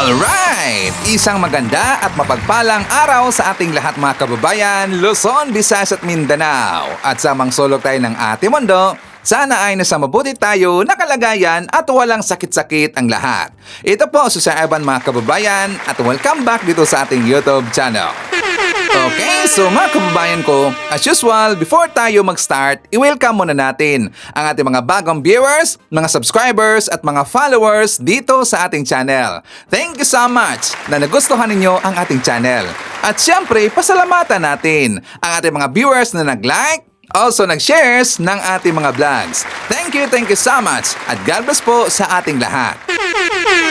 Alright! Isang maganda at mapagpalang araw sa ating lahat mga kababayan, Luzon, Visayas at Mindanao. At sa sulok tayo ng ating mundo, sana ay nasa mabuti tayo na kalagayan at walang sakit-sakit ang lahat. Ito po si Sir Evan mga kababayan at welcome back dito sa ating YouTube channel. Okay, so mga kababayan ko, as usual, before tayo mag-start, i-welcome muna natin ang ating mga bagong viewers, mga subscribers at mga followers dito sa ating channel. Thank you so much na nagustuhan ninyo ang ating channel. At syempre, pasalamatan natin ang ating mga viewers na nag-like, also nag-shares ng ating mga vlogs. Thank you so much at God bless po sa ating lahat.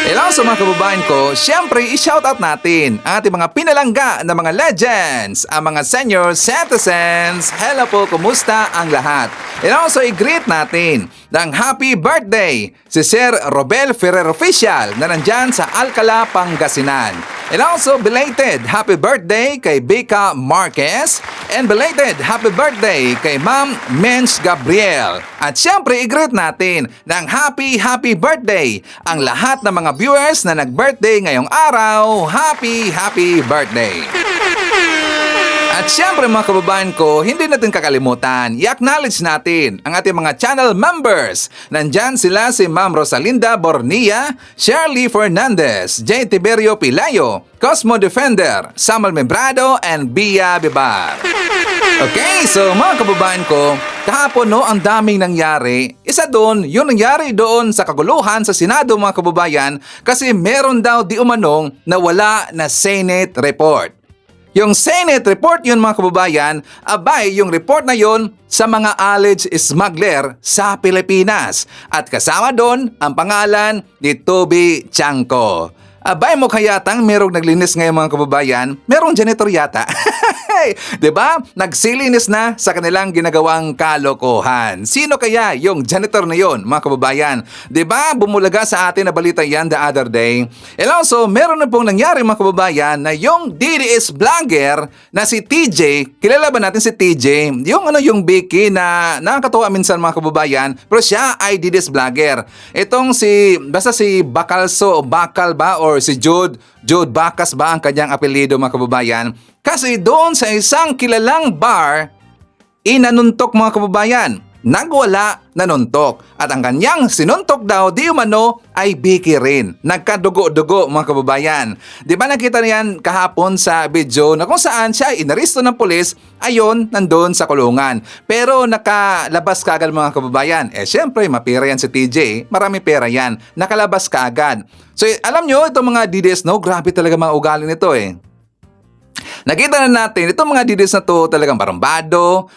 Hello sa mga kababayan ko, syempre i-shoutout natin ang ating mga pinalangga na mga legends, ang mga senior citizens. Hello po, kumusta ang lahat? And also i-greet natin ng happy birthday si Sir Robel Ferrer Official na nandyan sa Alcala, Pangasinan. And also belated happy birthday kay Becca Marquez and belated happy birthday kay Ma'am Mensch Gabriel. At syempre i-greet natin ng happy birthday ang lahat ng mga viewers na nag-birthday ngayong araw. Happy birthday! At syempre mga kababayan ko, hindi natin kakalimutan, i-acknowledge natin ang ating mga channel members. Nandyan sila si Ma'am Rosalinda Bornia, Shirley Fernandez, J. Tiberio Pilayo, Cosmo Defender, Samuel Membrado, and Bia Bibar. Okay, so mga kababayan ko, kahapon no, ang daming nangyari. Isa doon, yung nangyari doon sa kaguluhan sa Senado mga kababayan kasi meron daw di umanong na wala na Senate report. Yung Senate report yun mga kababayan, abay yung report na yun sa mga alleged smuggler sa Pilipinas. At kasama doon ang pangalan ni Toby Chanco. Abay mo kayatang merong naglinis ngayon mga kababayan, merong janitor yata. Diba? Nagsilinis na sa kanilang ginagawang kalokohan. Sino kaya yung janitor na yon mga kababayan? Diba? Bumulaga sa atin na balita yan the other day. And also, meron na pong nangyari mga kababayan na yung DDS vlogger na si TJ, kilala ba natin si TJ? Yung Vicky na nakakatuwa minsan mga kababayan, pero siya ay DDS vlogger. Itong basta si Bacalso o Bacal ba or si Jude Bacas ba ang kanyang apelyido mga kababayan? Kasi doon sa isang kilalang bar, inanuntok mga kababayan. Nagwala, nanuntok. At ang kanyang sinuntok daw, di umano, ay Vicky rin. Nagkadugo-dugo mga kababayan. Di ba nakita niyan kahapon sa video na kung saan siya inaristo ng pulis, ayon, nandun sa kulungan. Pero nakalabas kaagad mga kababayan. Syempre, mapira yan si TJ. Marami pera yan. Nakalabas kaagad. So, alam nyo, itong mga DDS, no? Grabe talaga mga ugali nito Nakita na natin, itong mga DDS na to talagang barambado,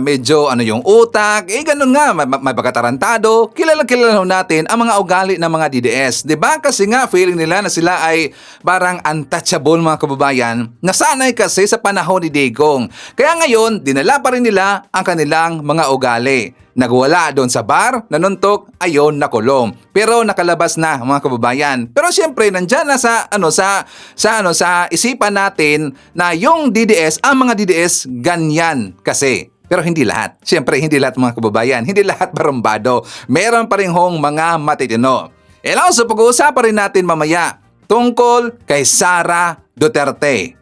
medyo yung utak, ganun nga, may pagkatarantado. Kilala natin ang mga ugali ng mga DDS. Diba? Kasi nga, feeling nila na sila ay parang untouchable mga kababayan, nasanay kasi sa panahon ni Digong. Kaya ngayon, dinala pa rin nila ang kanilang mga ugali. Nagwala doon sa bar, nanuntok, ayon nakulong. Pero nakalabas na mga kababayan. Pero siyempre nandyan na sa isipan natin na yung DDS, ang mga DDS ganyan kasi. Pero hindi lahat. Siyempre hindi lahat mga kababayan, hindi lahat barambado. Meron pa rin hong mga matitino. And also pag-uusapan rin natin mamaya tungkol kay Sara Duterte.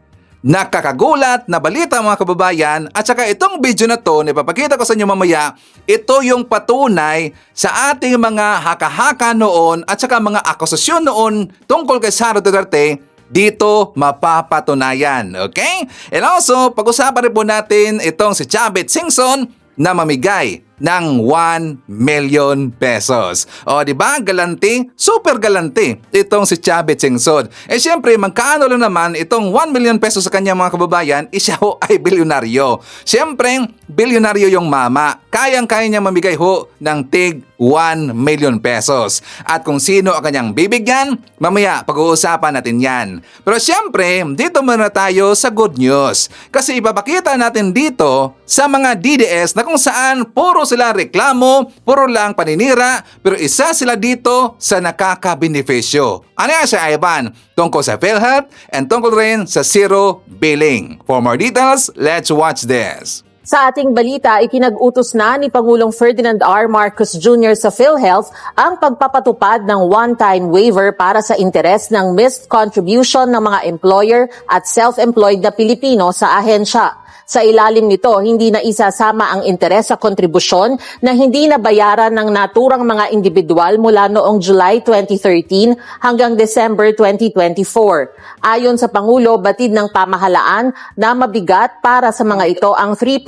Nakakagulat na balita mga kababayan at saka itong video na to na ipapakita ko sa inyo mamaya, ito yung patunay sa ating mga haka-haka noon at saka mga akusasyon noon tungkol kay Sara Duterte dito mapapatunayan. Okay? And also, pag-usapan rin po natin itong si Chavit Singson na mamigay ng 1 million pesos. O, di ba? Galanti, super galanti itong si Chavit Singson. Siyempre, magkano lang naman itong 1 million pesos sa kanya mga kababayan, siya ho ay bilyonaryo. Siyempre, bilyonaryo yung mama. Kayang-kaya niya mamigay ho ng tig 1 million pesos. At kung sino ang kanyang bibigyan, mamaya pag-uusapan natin yan. Pero siyempre, dito muna tayo sa good news. Kasi ipapakita natin dito sa mga DDS na kung saan puro sila reklamo, puro lang paninira, pero isa sila dito sa nakakabenepisyo. Ano yan siya, Ivan? Tungkol sa PhilHealth and tungkol rin sa zero billing. For more details, let's watch this. Sa ating balita, ikinag-utos na ni Pangulong Ferdinand R. Marcos Jr. sa PhilHealth ang pagpapatupad ng one-time waiver para sa interes ng missed contribution ng mga employer at self-employed na Pilipino sa ahensya. Sa ilalim nito, hindi na isasama ang interes sa kontribusyon na hindi nabayaran ng naturang mga individual mula noong July 2013 hanggang December 2024. Ayon sa Pangulo, batid ng pamahalaan na mabigat para sa mga ito ang 3%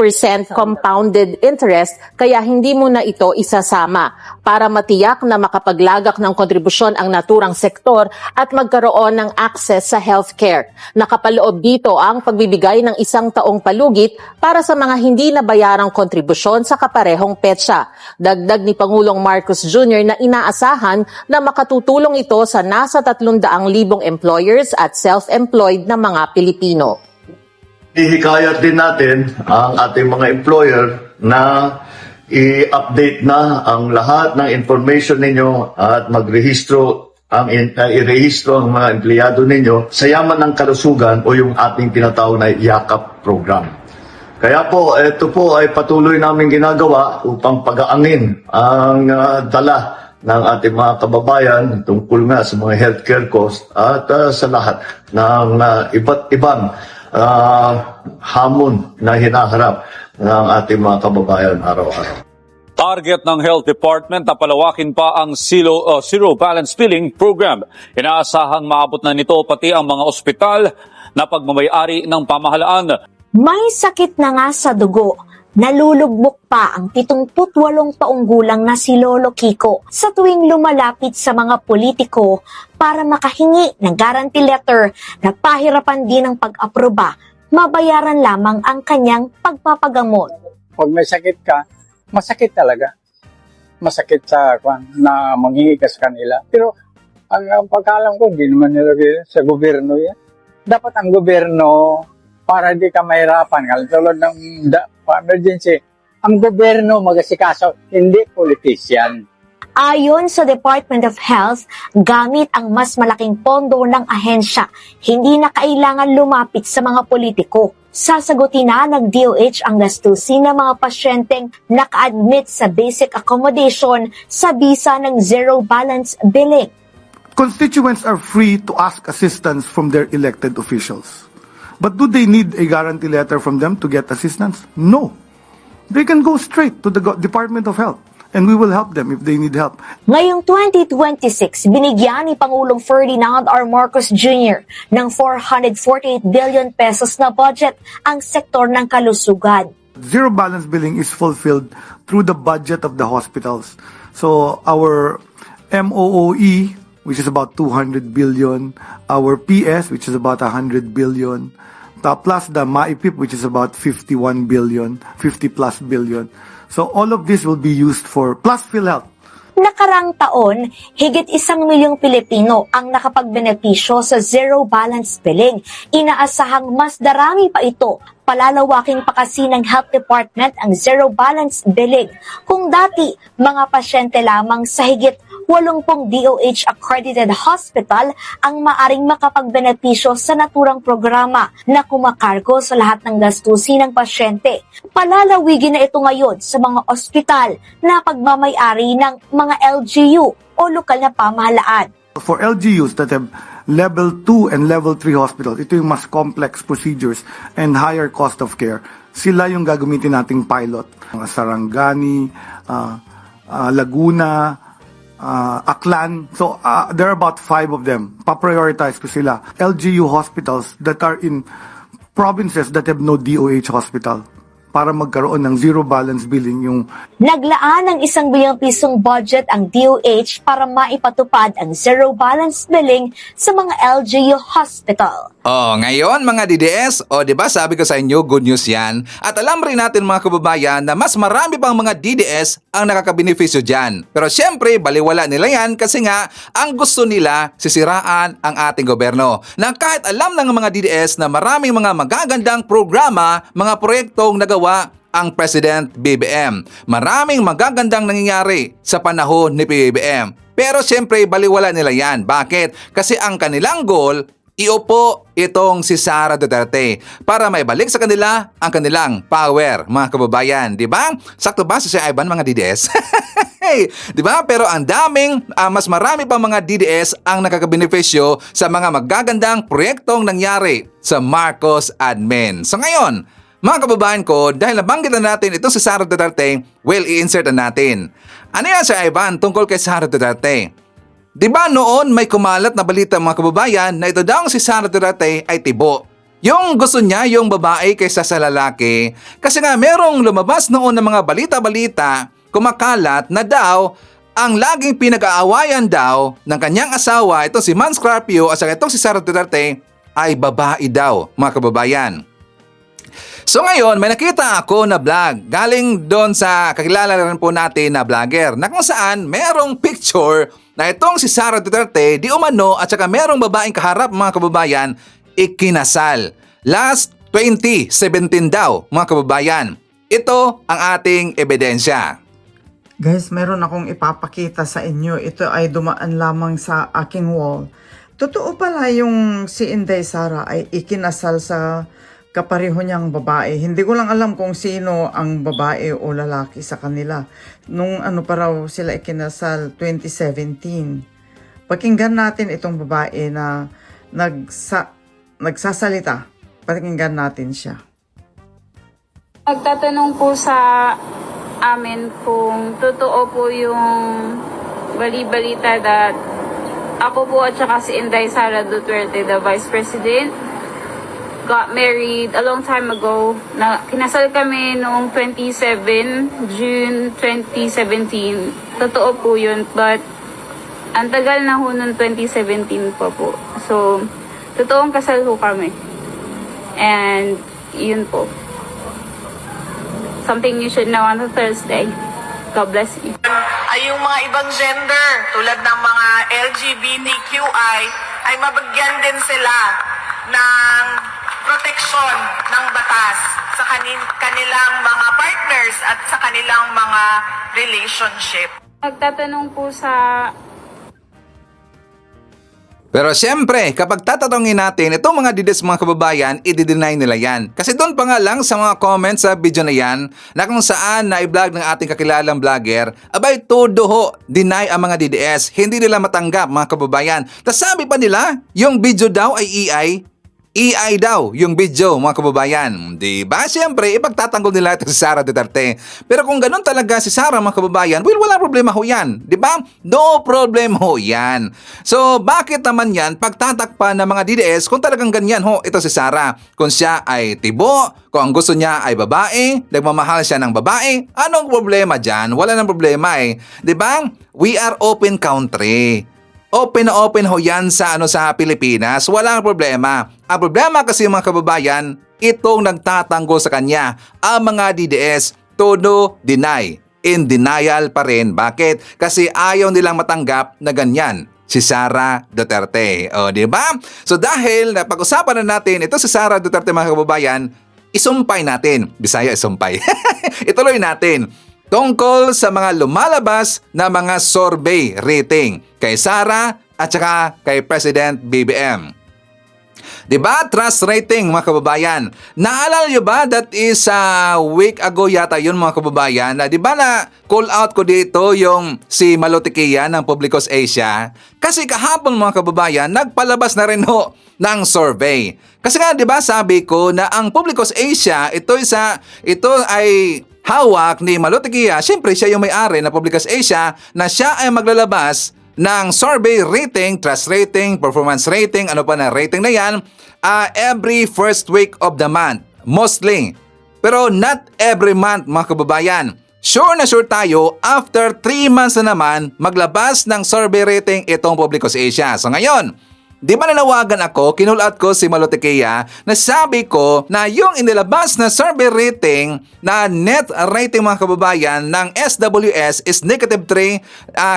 compounded interest kaya hindi mo na ito isasama para matiyak na makapaglagak ng kontribusyon ang naturang sektor at magkaroon ng access sa healthcare. Nakapaloob dito ang pagbibigay ng isang taong palugit para sa mga hindi nabayarang kontribusyon sa kaparehong petsa. Dagdag ni Pangulong Marcos Jr. na inaasahan na makatutulong ito sa nasa 300,000 employers at self-employed na mga Pilipino. Ihikayat din natin ang ating mga employer na i-update na ang lahat ng information ninyo at magrehistro i-rehistro ang mga empleyado ninyo sa yaman ng kalusugan o yung ating tinatawag na YAKAP program. Kaya po, ito po ay patuloy namin ginagawa upang pag-aangin ang dala ng ating mga kababayan tungkol nga sa mga healthcare cost at sa lahat ng iba't ibang hamon na hinaharap ng ating mga kababayan araw-araw. Target ng Health Department na palawakin pa ang Zero Balance Billing Program. Inaasahang maabot na nito pati ang mga ospital na pagmamayari ng pamahalaan. May sakit na nga sa dugo. Nalulugbok pa ang 78 taong gulang na si Lolo Kiko sa tuwing lumalapit sa mga politiko para makahingi ng guarantee letter na pahirapan din ng pag-aproba, mabayaran lamang ang kanyang pagpapagamot. Pag may sakit ka, masakit talaga. Masakit na manghingi ka sa kanila. Pero ang pagkalam ko, hindi naman nilagay sa gobyerno yan. Dapat ang gobyerno, para di ka mahirapan, tulad ng emergency, ang gobyerno mag-asikaso, hindi politician. Ayon sa Department of Health, gamit ang mas malaking pondo ng ahensya, hindi na kailangan lumapit sa mga politiko. Sasagutin na ng DOH ang gastusin ng mga pasyenteng naka-admit sa basic accommodation sa bisa ng zero balance billing. Constituents are free to ask assistance from their elected officials. But do they need a guarantee letter from them to get assistance? No. They can go straight to the Department of Health and we will help them if they need help. Ngayong 2026, binigyan ni Pangulong Ferdinand R. Marcos Jr. ng 448 billion pesos na budget ang sektor ng kalusugan. Zero balance billing is fulfilled through the budget of the hospitals. So our MOOE, which is about 200 billion, our PS, which is about 100 billion, plus the MAIPIP, which is about 51 billion, 50 plus billion. So all of this will be used for, plus PhilHealth. Nakarang taon, higit 1 milyong Pilipino ang nakapagbenepisyo sa zero balance billing. Inaasahang mas darami pa ito. Palalawaking pa kasi ng Health Department ang zero balance billing. Kung dati, mga pasyente lamang sa higit 80 DOH accredited hospital ang maaring makapagbenepisyo sa naturang programa na kumakargo sa lahat ng gastusin ng pasyente. Palalawigin na ito ngayon sa mga ospital na pagmamayari ng mga LGU o lokal na pamahalaan. For LGUs that have level 2 and level 3 hospitals, ito yung mas complex procedures and higher cost of care. Sila yung gagamitin nating pilot. Sarangani, Laguna, Aklan. So there are about 5 of them. Pa-prioritize ko sila. LGU hospitals that are in provinces that have no DOH hospital para magkaroon ng zero balance billing yung Naglaan ng 1 bilyong pisong budget ang DOH para maipatupad ang zero balance billing sa mga LGU hospital. Ngayon mga DDS, di ba sabi ko sa inyo, good news yan. At alam rin natin mga kababayan na mas marami pang mga DDS ang nakakabenepisyo dyan. Pero syempre, baliwala nila yan kasi nga, ang gusto nila, sisiraan ang ating gobyerno. Na kahit alam ng mga DDS na maraming mga magagandang programa, mga proyektong nagawa ang President BBM. Maraming magagandang nangyayari sa panahon ni BBM. Pero syempre, baliwala nila yan. Bakit? Kasi ang kanilang goal iupo itong si Sara Duterte para maibalik sa kanila ang kanilang power, mga kababayan. Di ba? Sakto ba si Sir Ivan, mga DDS? Hey, di ba? Pero ang daming, mas marami pang mga DDS ang nakakabenepisyo sa mga magagandang proyektong nangyari sa Marcos admin. So ngayon, mga kababayan ko, dahil nabanggit na natin itong si Sara Duterte, well, i-insert na natin. Ano yan, Sir Ivan, tungkol kay Sara Duterte? Di ba noon may kumalat na balita, mga kababayan, na ito daw si Sara Duterte ay tibo. Yung gusto niya yung babae kaysa sa lalaki. Kasi nga merong lumabas noon ng mga balita-balita, kumakalat na daw ang laging pinag-aawayan daw ng kanyang asawa, itong si Mans Carpio at saka itong si Sara Duterte, ay babae daw, mga kababayan. So ngayon, may nakita ako na vlog galing doon sa kakilala rin po natin na vlogger na kung saan merong picture na itong si Sara Duterte di umano at saka merong babaeng kaharap, mga kababayan, ikinasal. Last 2017 daw, mga kababayan. Ito ang ating ebidensya. Guys, meron akong ipapakita sa inyo. Ito ay dumaan lamang sa aking wall. Totoo pala yung si Inday Sara ay ikinasal sa kapareho niyang babae. Hindi ko lang alam kung sino ang babae o lalaki sa kanila. Nung ano pa raw sila ikinasal, 2017. Pakinggan natin itong babae na nagsasalita. Pakinggan natin siya. Magtatanong po sa amin kung totoo po yung bali-balita that ako po at saka si Inday Sara Duterte, the Vice President, got married a long time ago. Kinasal kami noong June 2017. Totoo po yun, but ang tagal na ho noong 2017 pa po. So, totoong kasal ho kami. And, yun po. Something you should know on a Thursday. God bless you. Ay yung mga ibang gender tulad ng mga LGBTQI ay mabagyan din sila ng proteksyon ng batas sa kanilang mga partners at sa kanilang mga relationship. Nagtatanong po sa Pero siyempre, kapag tatatungin natin, itong mga dides, mga kababayan, i-deny nila yan. Kasi doon pa nga lang sa mga comments sa video na yan, na kung saan na i-vlog ng ating kakilalang vlogger, abay todo ho, deny ang mga DDS. Hindi nila matanggap, mga kababayan. Tapos sabi pa nila, yung video daw ay EI daw yung video, mga kababayan. Diba? Siyempre, ipagtatanggol nila ito si Sara Duterte. Pero kung ganun talaga si Sara, mga kababayan, well, wala problema ho yan. Diba? No problem ho yan. So, bakit naman yan pagtatakpan ng mga DDS kung talagang ganyan ho ito si Sara? Kung siya ay tibo, kung ang gusto niya ay babae, nagmamahal siya ng babae, anong problema dyan? Wala nang problema eh. Diba? We are open country. Open na open ho yan sa Pilipinas. Walang problema. Ang problema kasi, mga kababayan, itong nagtatanggol sa kanya. Ang mga DDS, todo deny. In denial pa rin. Bakit? Kasi ayaw nilang matanggap na ganyan si Sara Duterte. O, di ba? So dahil napag-usapan na natin ito si Sara Duterte, mga kababayan, isumpay natin. Bisaya, isumpay. Ituloy natin. Tungkol sa mga lumalabas na mga survey rating kay Sara at saka kay President BBM. Diba? Trust rating, mga kababayan. Naalala nyo ba? That is a week ago yata yun, mga kababayan. Diba na call out ko dito yung si Malotikia ng Publicos Asia? Kasi kahapon, mga kababayan, nagpalabas na rin ho ng survey. Kasi nga, diba, sabi ko na ang Publicos Asia, ito ay hawak ni Malotikia. Siyempre, siya yung may-ari ng Publicos Asia na siya ay maglalabas ng survey rating, trust rating, performance rating, ano pa na rating na yan, every first week of the month. Mostly. Pero not every month, mga kababayan. Sure na sure tayo, after 3 months na naman, maglabas ng survey rating itong Publicos Asia. So ngayon, di ba nanawagan ako, kinulat ko si Malotikia na sabi ko na yung inilabas na survey rating na net rating, mga kababayan, ng SWS is -3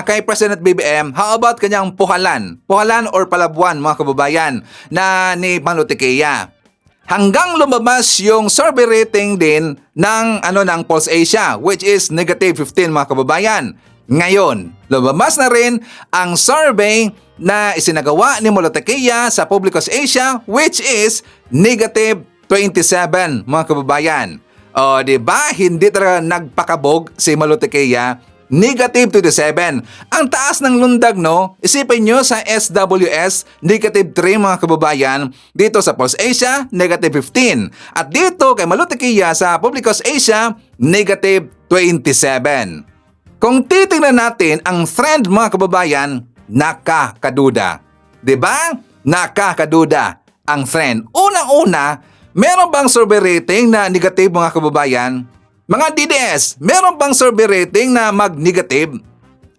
kay President BBM. How about kanyang puhalan or palabuan, mga kababayan, na ni Malotikia? Hanggang lumabas yung survey rating din ng Pulse Asia, which is -15, mga kababayan. Ngayon, lumabas na rin ang survey na isinagawa ni Molotequia sa Publicos Asia, which is negative 27, mga kababayan. O, diba? Hindi talaga nagpakabog si Molotequia. Negative 27. Ang taas ng lundag, no? Isipin nyo sa SWS, negative 3, mga kababayan. Dito sa Pulse Asia, negative 15. At dito kay Molotequia sa Publicos Asia, negative 27. Kung titingnan natin ang trend, mga kababayan, nakakaduda. Diba? Nakakaduda ang trend. Unang-una, meron bang survey rating na negative, mga kababayan? Mga DDS, meron bang survey rating na mag-negative?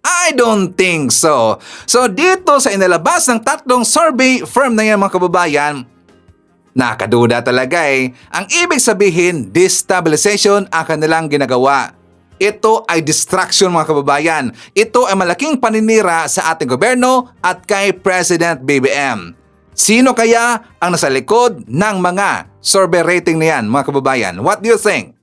I don't think so. So dito sa inilabas ng tatlong survey firm na yan, mga kababayan, nakaduda talaga eh. Ang ibig sabihin, destabilization ang kanilang ginagawa. Ito ay distraction, mga kababayan. Ito ay malaking paninira sa ating gobyerno at kay President BBM. Sino kaya ang nasa likod ng mga survey rating na yan, mga kababayan? What do you think?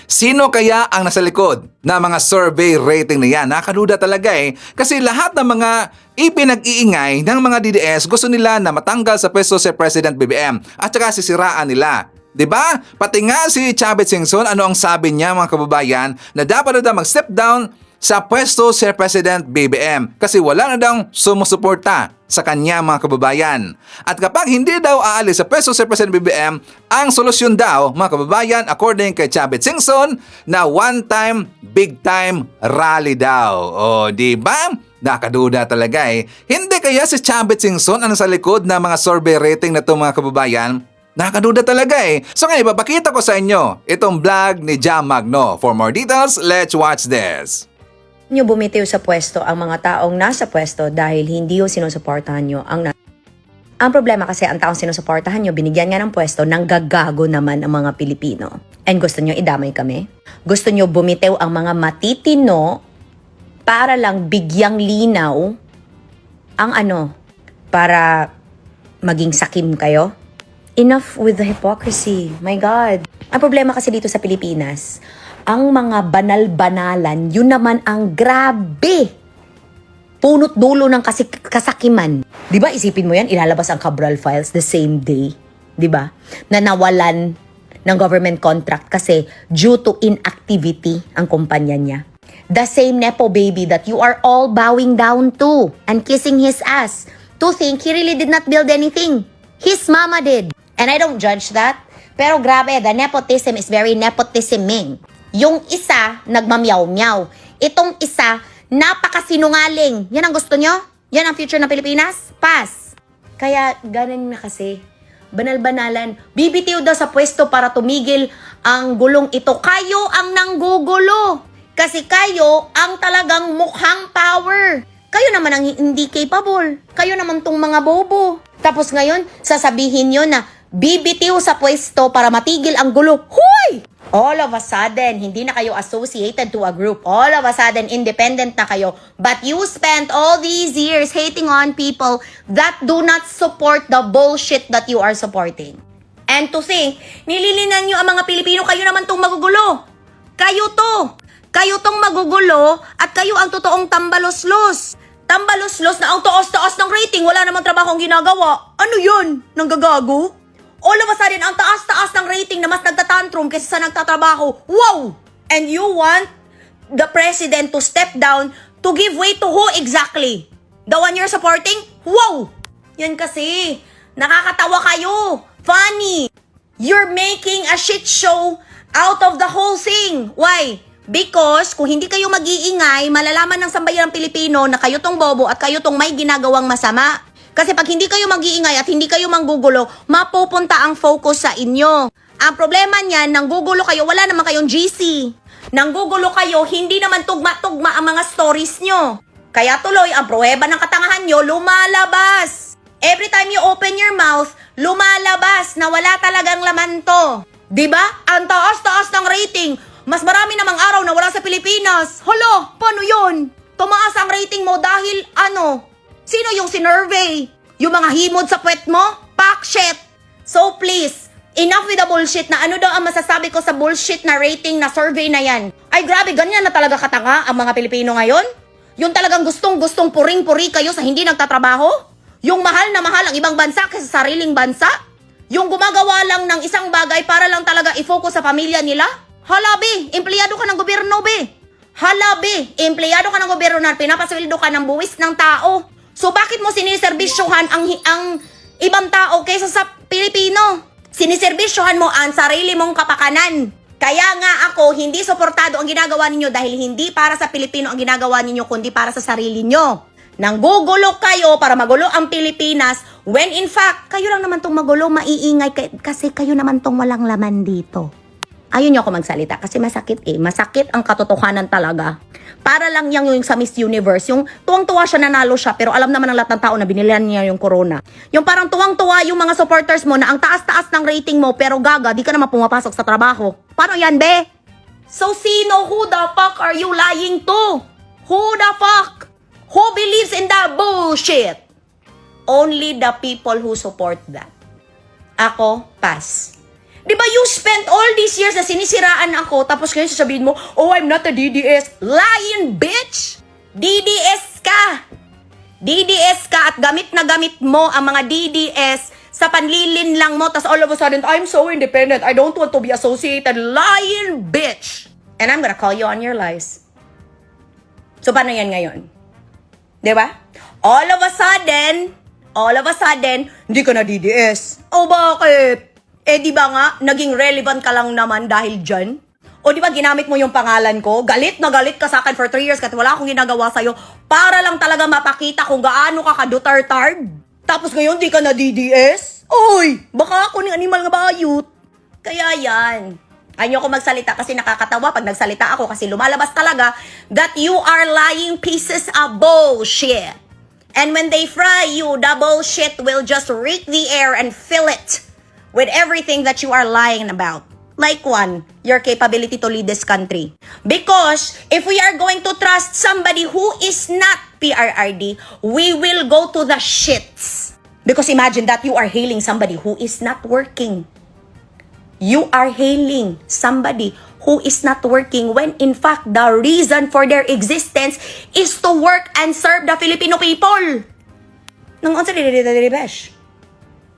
Sino kaya ang nasa likod ng mga survey rating na yan? Nakaduda talaga eh. Kasi lahat ng mga ipinag-iingay ng mga DDS gusto nila na matanggal sa pwesto si President BBM at saka sisiraan nila. Diba? Pati nga si Chavez Singson, ano ang sabi niya, mga kababayan, na dapat na daw mag-step down sa pwesto si President BBM kasi wala na daw sumusuporta sa kanya, mga kababayan. At kapag hindi daw aalis sa pwesto si President BBM, ang solusyon daw, mga kababayan, according kay Chavez Singson, na one-time, big-time rally daw. O, diba? Nakaduda talaga eh. Hindi kaya si Chavez Singson ang nasa likod ng mga survey rating na ito, mga kababayan? Nakaduda talaga eh. So ngayon, ipapakita ko sa inyo itong vlog ni Jam Magno. For more details, let's watch this. Nyo bumitiw sa pwesto ang mga taong nasa pwesto dahil hindi yung sinusuportahan nyo ang problema kasi ang taong sinusuportahan nyo, binigyan nga ng pwesto, nang gagago naman ang mga Pilipino. And gusto nyo idamay kami? Gusto nyo bumitiw ang mga matitino para lang bigyang linaw ang para maging sakim kayo? Enough with the hypocrisy. My God. Ang problema kasi dito sa Pilipinas, ang mga banal-banalan, yun naman ang grabe. Punot dulo ng kasakiman. Di ba isipin mo yan, ilalabas ang Cabral Files the same day. Di ba? Na nawalan ng government contract kasi due to inactivity ang kumpanya niya. The same Nepo baby that you are all bowing down to and kissing his ass to think he really did not build anything. His mama did. And I don't judge that. Pero grabe, the nepotism is very nepotisming. Yung isa, nagmamyaw-myaw. Itong isa, napakasinungaling. Yan ang gusto nyo? Yan ang future ng Pilipinas? Pass. Kaya, ganun na kasi. Banal-banalan. Bibitiw daw sa pwesto para tumigil ang gulong ito. Kayo ang nanggugulo. Kasi kayo ang talagang mukhang power. Kayo naman ang hindi capable. Kayo naman tong mga bobo. Tapos ngayon, sasabihin nyo na bibitiw sa pwesto para matigil ang gulo. Huy! All of a sudden, hindi na kayo associated to a group. All of a sudden, independent na kayo. But you spent all these years hating on people that do not support the bullshit that you are supporting. And to think, nililinan nyo ang mga Pilipino, kayo naman tong magugulo. Kayo to. Kayo tong magugulo at kayo ang totoong tambaloslos. Tambaloslos na ang taas-taas ng rating, wala namang trabaho ang ginagawa. Ano yun? Nanggagago? All of a sudden, ang taas-taas ng rating na mas nagtatantrum kaysa sa nagtatrabaho. Wow! And you want the president to step down to give way to who exactly? The one you're supporting? Wow! Yan kasi, nakakatawa kayo. Funny. You're making a shit show out of the whole thing. Why? Because kung hindi kayo mag-iingay, malalaman ng sambayan ng Pilipino na kayo tong bobo at kayo tong may ginagawang masama. Kasi pag hindi kayo mag-iingay at hindi kayo manggugulo, mapupunta ang focus sa inyo. Ang problema niyan, nanggugulo kayo, wala naman kayong GC. Nanggugulo kayo, hindi naman tugma-tugma ang mga stories nyo. Kaya tuloy, ang pruweba ng katangahan nyo, lumalabas. Every time you open your mouth, lumalabas na wala talagang laman to. Diba? Ang taas-taas ng rating. Mas marami namang araw na wala sa Pilipinas. Hala, paano yun? Tumaas ang rating mo dahil Sino yung sinurvey? Yung mga himod sa puwet mo? Pakshit! So please, enough with the bullshit na ano daw ang masasabi ko sa bullshit na rating na survey na yan. Ay grabe, ganyan na talaga katanga ang mga Pilipino ngayon? Yung talagang gustong-gustong puring-puri kayo sa hindi nagtatrabaho? Yung mahal na mahal ang ibang bansa kaysa sa sariling bansa? Yung gumagawa lang ng isang bagay para lang talaga i-focus sa pamilya nila? Hala, be, empleyado ka ng gobyerno, be. Hala, be, empleyado ka ng gobyerno na pinapasweldo ka ng buwis ng tao. So bakit mo siniservisyohan ang ibang tao kaysa sa Pilipino? Siniservisyohan mo ang sarili mong kapakanan. Kaya nga ako, hindi suportado ang ginagawa ninyo dahil hindi para sa Pilipino ang ginagawa ninyo, kundi para sa sarili nyo. Nanggugulo kayo para magulo ang Pilipinas when in fact, kayo lang naman tong magulo, maiingay kasi kayo naman tong walang laman dito. Ayun nyo ako magsalita kasi masakit eh. Masakit ang katotohanan talaga. Para lang yung sa Miss Universe, yung tuwang-tuwa siya, nanalo siya, pero alam naman ng lahat ng tao na binilihan niya yung corona. Yung parang tuwang-tuwa yung mga supporters mo na ang taas-taas ng rating mo, pero gaga, di ka naman pumapasok sa trabaho. Paano yan, be? So sino, who the fuck are you lying to? Who the fuck? Who believes in that bullshit? Only the people who support that. Ako, pass. Di ba you spent all these years na sinisiraan ako, tapos ngayon sasabihin mo, oh, I'm not a DDS. Lying, bitch! DDS ka! DDS ka at gamit na gamit mo ang mga DDS sa panlilin lang mo, tas all of a sudden, I'm so independent, I don't want to be associated. Lying, bitch! And I'm gonna call you on your lies. So, paano yan ngayon? Di ba? All of a sudden, hindi ka na DDS. Oh, bakit? Eh, di ba nga, naging relevant ka lang naman dahil dyan? O di ba ginamit mo yung pangalan ko? Galit na galit ka sa akin for 3 years kasi wala akong ginagawa sa'yo para lang talaga mapakita kung gaano ka kadutartard. Tapos ngayon, di ka na DDS? Uy, baka ako ng animal nga bayot. Kaya yan. Ayoko magsalita kasi nakakatawa pag nagsalita ako kasi lumalabas talaga that you are lying pieces of bullshit. And when they fry you, the bullshit will just reek the air and fill it with everything that you are lying about. Like one, your capability to lead this country. Because if we are going to trust somebody who is not PRRD, we will go to the shits. Because imagine that you are hailing somebody who is not working. You are hailing somebody who is not working when in fact the reason for their existence is to work and serve the Filipino people. Nang onsa dili besh.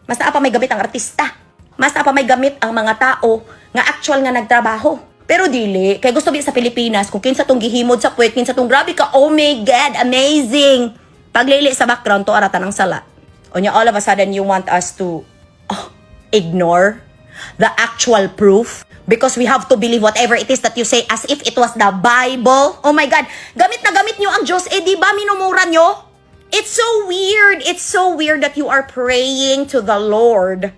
Mas na pa may gamit ang artista. Mas na pa may gamit ang mga tao nga actual nga nagtrabaho. Pero dili, kay gusto bi sa Pilipinas, kung kinsa tong gihimod sa puwet, kinsa tong grabe ka, oh my God, amazing. Paglili sa background, to arata ng sala. O niya, all of a sudden, you want us to ignore the actual proof because we have to believe whatever it is that you say as if it was the Bible. Oh my God, gamit na gamit nyo ang Diyos, eh di ba minumura nyo? It's so weird. It's so weird that you are praying to the Lord.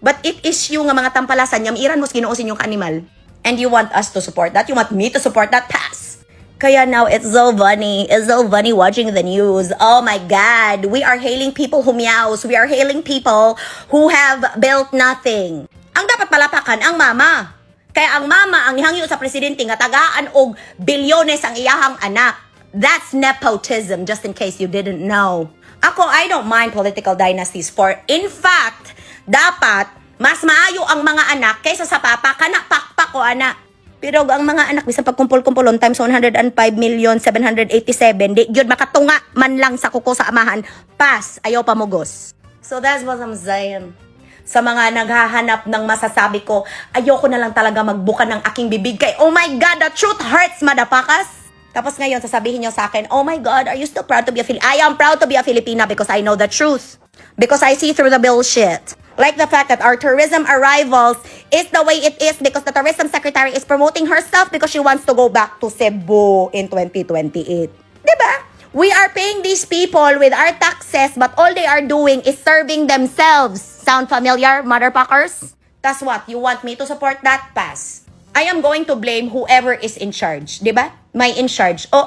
But it is yung mga tampalasan niya, iran mo ginuusin yung animal. And you want us to support that? You want me to support that? Pass! Kaya now, it's so funny. It's so funny watching the news. Oh my God! We are hailing people who meows. We are hailing people who have built nothing. Ang dapat palapakan, ang mama. Kaya ang mama, ang ihangyo sa presidente, nga tagaan og bilyones ang iyahang anak. That's nepotism, just in case you didn't know. Ako, I don't mind political dynasties for, in fact, dapat, mas maayo ang mga anak kaysa sa papa, kanak pakpak o anak. Pero ang mga anak, bisan pagkumpul-kumpulon times 105,787,000, di yun makatunga man lang sa kuko sa amahan, pass, ayaw pamugos. So that's what I'm saying. Sa mga naghahanap ng masasabi ko, ayoko na lang talaga magbuka ng aking bibig kay, oh my God, the truth hurts, madapakas. Tapos ngayon, sasabihin nyo sa akin, oh my God, are you still proud to be a Filipina? I am proud to be a Filipina because I know the truth. Because I see through the bullshit. Like the fact that our tourism arrivals is the way it is because the tourism secretary is promoting herself because she wants to go back to Cebu in 2028. Diba? We are paying these people with our taxes but all they are doing is serving themselves. Sound familiar, motherfuckers? That's what? You want me to support that? Pass. I am going to blame whoever is in charge. Diba? May in charge. O,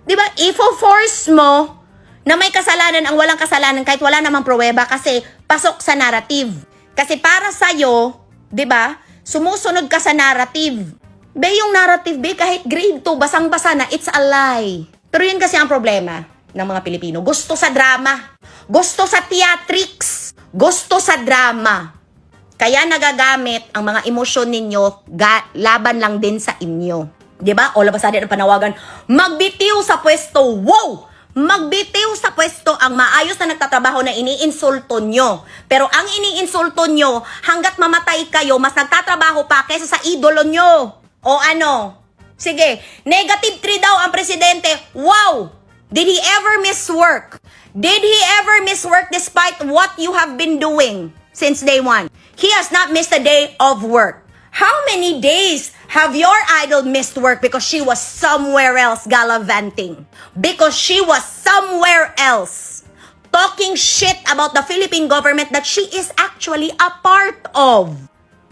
diba? Ifo-force mo na may kasalanan ang walang kasalanan kahit wala namang pruweba kasi pasok sa narrative. Kasi para sa'yo, di ba, sumusunod ka sa narrative. Be, yung narrative, be, kahit grade 2, basang-basa na, it's a lie. Pero yun kasi ang problema ng mga Pilipino. Gusto sa drama. Gusto sa theatrics. Gusto sa drama. Kaya nagagamit ang mga emosyon ninyo laban lang din sa inyo. Di ba? All of a sudden, ang panawagan, magbitiw sa pwesto. Wow! Magbitiw sa pwesto ang maayos na nagtatrabaho na iniinsulto nyo. Pero ang iniinsulto nyo, hanggat mamatay kayo, mas nagtatrabaho pa kaysa sa idolo nyo. O ano? Sige, negative 3 daw ang presidente. Wow! Did he ever miss work? Did he ever miss work despite what you have been doing since day one? He has not missed a day of work. How many days have your idol missed work because she was somewhere else gallivanting? Because she was somewhere else talking shit about the Philippine government that she is actually a part of.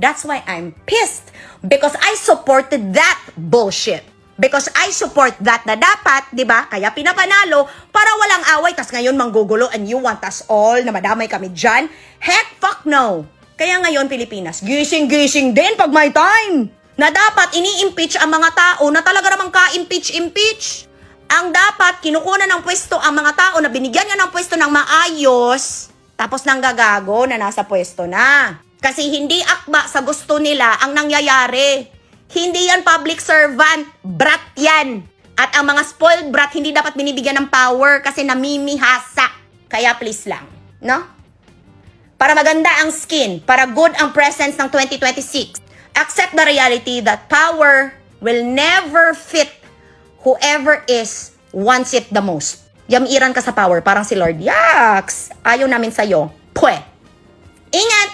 That's why I'm pissed. Because I supported that bullshit. Because I support that na dapat, di ba, kaya pinapanalo para walang away, tas ngayon manggugulo and you want us all na madamay kami dyan? Heck, fuck no. Kaya ngayon, Pilipinas, gising-gising din pag may time. Na dapat ini-impeach ang mga tao na talaga namang ka-impeach. Ang dapat, kinukunan ng pwesto ang mga tao na binigyan niya ng pwesto ng maayos, tapos nang gagago na nasa pwesto na. Kasi hindi akba sa gusto nila ang nangyayari. Hindi yan public servant, brat yan. At ang mga spoiled brat hindi dapat binibigyan ng power kasi namimihasa. Kaya please lang, no? Para maganda ang skin, para good ang presence ng 2026, accept the reality that power will never fit whoever wants it the most. Yamiran ka sa power, parang si Lord. Yaks! Ayaw namin sa'yo. Pwe! Ingat!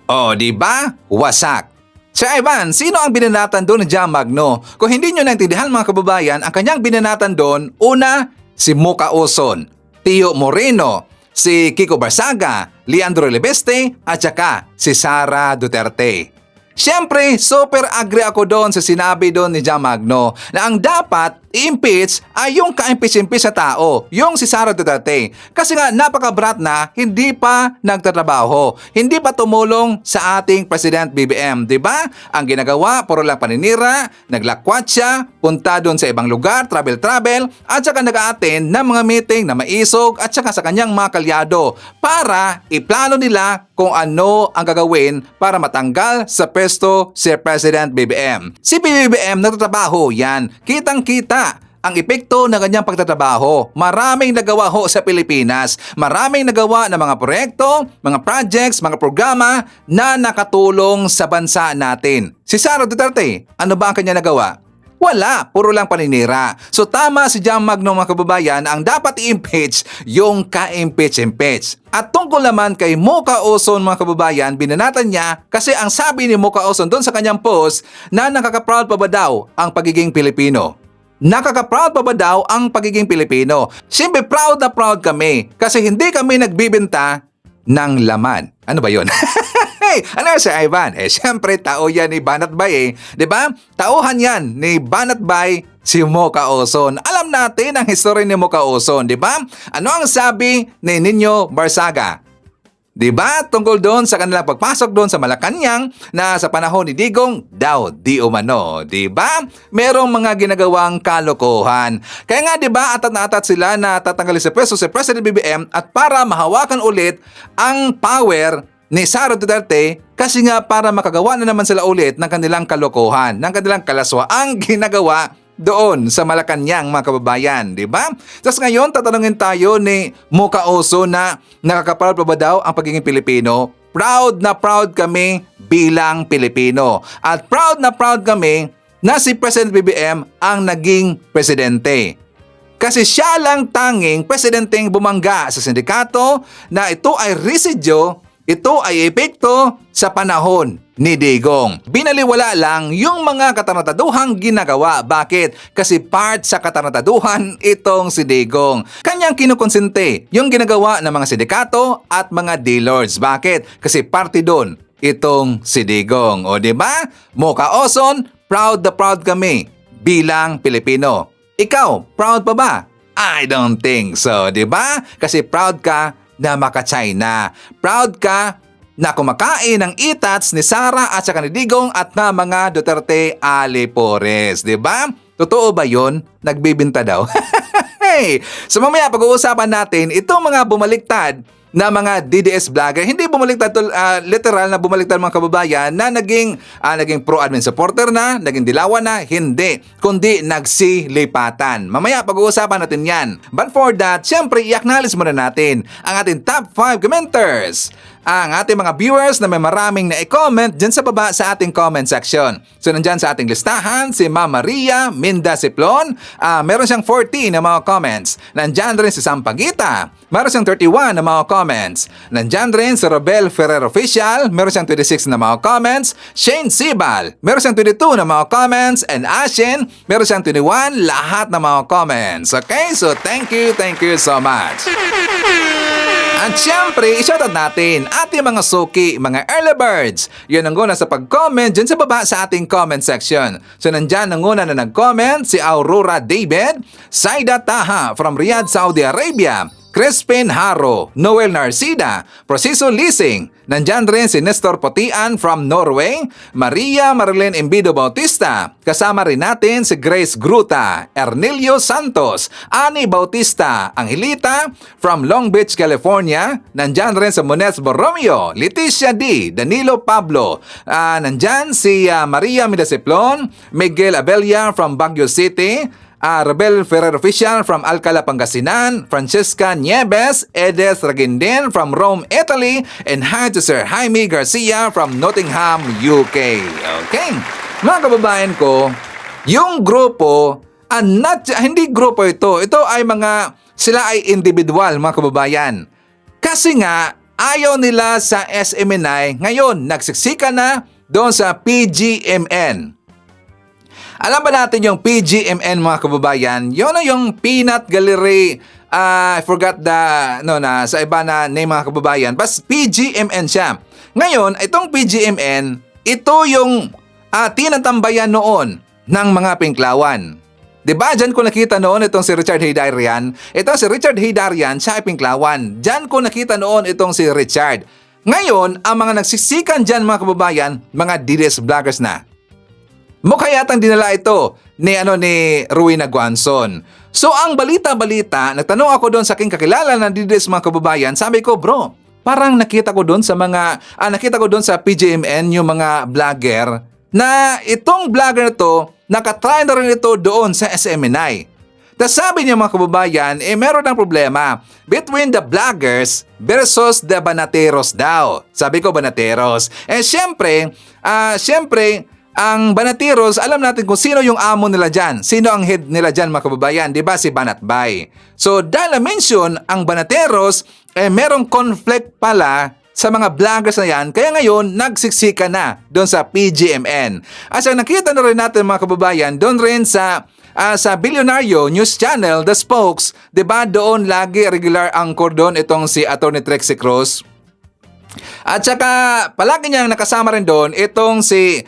O, di ba? Wasak. Sir Ivan, sino ang binanatan doon ni Jam Magno? Kung hindi nyo naintindihan mga kababayan, ang kanyang binanatan doon, una, si Muka Oson, Tio Moreno, si Kiko Barsaga, Leandro Lebeste, at saka si Sara Duterte. Siyempre, super agree ako doon sa sinabi doon ni Jam Magno na ang dapat i-impeach ay yung ka-impeach-impeach sa tao, yung si Sara Duterte. Kasi nga napakabrat na hindi pa nagtatrabaho, hindi pa tumulong sa ating President BBM, di ba? Ang ginagawa, puro lang paninira, naglakwat siya, punta doon sa ibang lugar, travel, at saka nag-a-attend ng mga meeting na maisog at saka sa kanyang mga kalyado para iplano nila kung ano ang gagawin para matanggal sa pwesto si President BBM. Si BBM nagtatrabaho yan, kitang-kita ang epekto ng kanyang pagtatrabaho. Maraming nagawa ho sa Pilipinas. Maraming nagawa ng mga proyekto, mga projects, mga programa na nakatulong sa bansa natin. Si Sara Duterte, ano ba ang kanya nagawa? Wala, puro lang paninira. So tama si Jam Magno mga kababayan, ang dapat i-impeach yung ka-impeach-impeach. At tungkol naman kay Muka Oson mga kababayan, binanatan niya kasi ang sabi ni Muka Oson doon sa kanyang post na nakaka-proud pa ba daw ang pagiging Pilipino. Nakaka-proud pa ba daw ang pagiging Pilipino? Siyempre proud na proud kami kasi hindi kami nagbibenta ng laman. Ano ba yun? Hey, ano si Ivan? Siyempre, tao yan ni Banat Bay Diba? Tauhan yan ni Banat Bay si Muka Oson. Alam natin ang history ni Muka Oson, diba? Ano ang sabi ni Nino Barsaga? Diba? Tungkol doon sa kanilang pagpasok doon sa Malacanang na sa panahon ni Digong daw di umano. Diba? Merong mga ginagawang kalokohan. Kaya nga diba atat na atat sila na tatanggalin sa pwesto si President BBM at para mahawakan ulit ang power ni Sara Duterte kasi nga para makagawa na naman sila ulit ng kanilang kalokohan, ng kanilang kalaswaang ginagawa doon sa Malacanang mga kababayan, di ba? Tapos ngayon, tatanungin tayo ni Muka Oson na nakaka-proud pa ba daw ang pagiging Pilipino? Proud na proud kami bilang Pilipino. At proud na proud kami na si President BBM ang naging presidente. Kasi siya lang tanging presidenteng bumangga sa sindikato na ito ay residyo. Ito ay epekto sa panahon ni Digong. Binaliwala lang yung mga katarataduhang ginagawa. Bakit? Kasi part sa katarataduhan itong si Digong. Kanyang kinukonsente yung ginagawa ng mga sindikato at mga dealers. Bakit? Kasi parte doon itong si Digong. O diba? Muka Oson, proud na proud kami bilang Pilipino. Ikaw, proud pa ba? I don't think so, diba? Kasi proud ka na maka-China. Proud ka na kumakain ng itats ni Sara at saka ni Digong at na mga Duterte Alipores. Diba? Totoo ba yun? Nagbibinta daw. Hey! So mamaya pag-uusapan natin itong mga bumaliktad na mga DDS vlogger, hindi bumaliktad literal na bumaliktad mga kababayan na naging pro-admin supporter na, naging dilawan na, hindi, kundi nagsilipatan. Mamaya pag-uusapan natin yan. But for that, syempre i-acknowledge muna natin ang ating top 5 commenters, ang ating mga viewers na may maraming na-comment dyan sa baba sa ating comment section. So nandyan sa ating listahan si Ma'am Maria Minda Siplon, meron siyang 14 na mga comments. Nandyan rin si Sampagita, meron siyang 31 na mga comments. Nandyan rin si Robel Ferrer Official, meron siyang 26 na mga comments. Shane Sibal, meron siyang 22 na mga comments. And Ashen, meron siyang 21, lahat na mga comments. Okay, so thank you so much. At syempre, i-shoutout natin ating mga suki, mga early birds. Yun ang guna sa pag-comment dyan sa baba sa ating comment section. So nandyan ang una na nag-comment si Aurora David, Saida Taha from Riyadh, Saudi Arabia, Crispin Haro, Noel Narcida, Proceso Leasing. Nandyan rin si Nestor Potian from Norway, Maria Marilyn Embido Bautista. Kasama rin natin si Grace Gruta, Ernilio Santos, Ani Bautista, Angelita from Long Beach, California. Nandyan rin si Mones Borromeo, Leticia D, Danilo Pablo. Nandyan si Maria Midasiplon, Miguel Abella from Baguio City, Rebel Ferrer Official from Alcala, Pangasinan, Francesca Nieves, Edes Ragindin from Rome, Italy, and hi to Sir Jaime Garcia from Nottingham, UK. Okay, mga kababayan ko, yung grupo, hindi grupo ito ay sila ay individual, mga kababayan. Kasi nga, ayaw nila sa SMNI, ngayon nagsiksika na doon sa PGMN. Alam ba natin yung PGMN, mga kababayan? Yun na yung Peanut Gallery. I forgot sa iba na name, mga kababayan. Bas PGMN siya. Ngayon, itong PGMN, ito yung tinatambayan noon ng mga Pinklawan. Diba? Diyan ko nakita noon itong si Richard Hidarian. Ito si Richard Hidarian, siya ay Pinklawan. Diyan ko nakita noon itong si Richard. Ngayon, ang mga nagsisikan dyan, mga kababayan, mga DDS vloggers na. Mukha yatang dinala ito ni Rowena Guanzon. So ang balita-balita, nagtanong ako doon sa aking kakilala na DDS, mga kababayan, sabi ko, bro, parang nakita ko doon sa PGMN yung mga vlogger na itong vlogger na to, nakatry na rin ito doon sa SMNI. Tapos sabi niya, mga kababayan, meron ng problema between the vloggers versus the banateros daw. Sabi ko, banateros. Siyempre, ang Banateros, alam natin kung sino yung amo nila dyan. Sino ang head nila dyan, mga kababayan? Diba? Si Banatbay. So, dahil na-mention ang Banateros, merong conflict pala sa mga vloggers na yan. Kaya ngayon, nagsiksika na doon sa PGMN. At nakita na rin natin, mga kababayan, doon rin sa Billionario News Channel, The Spokes, diba? Doon lagi regular ang cordon itong si Atty. Trixie Cruz. At saka palagi niyang nakasama rin doon itong si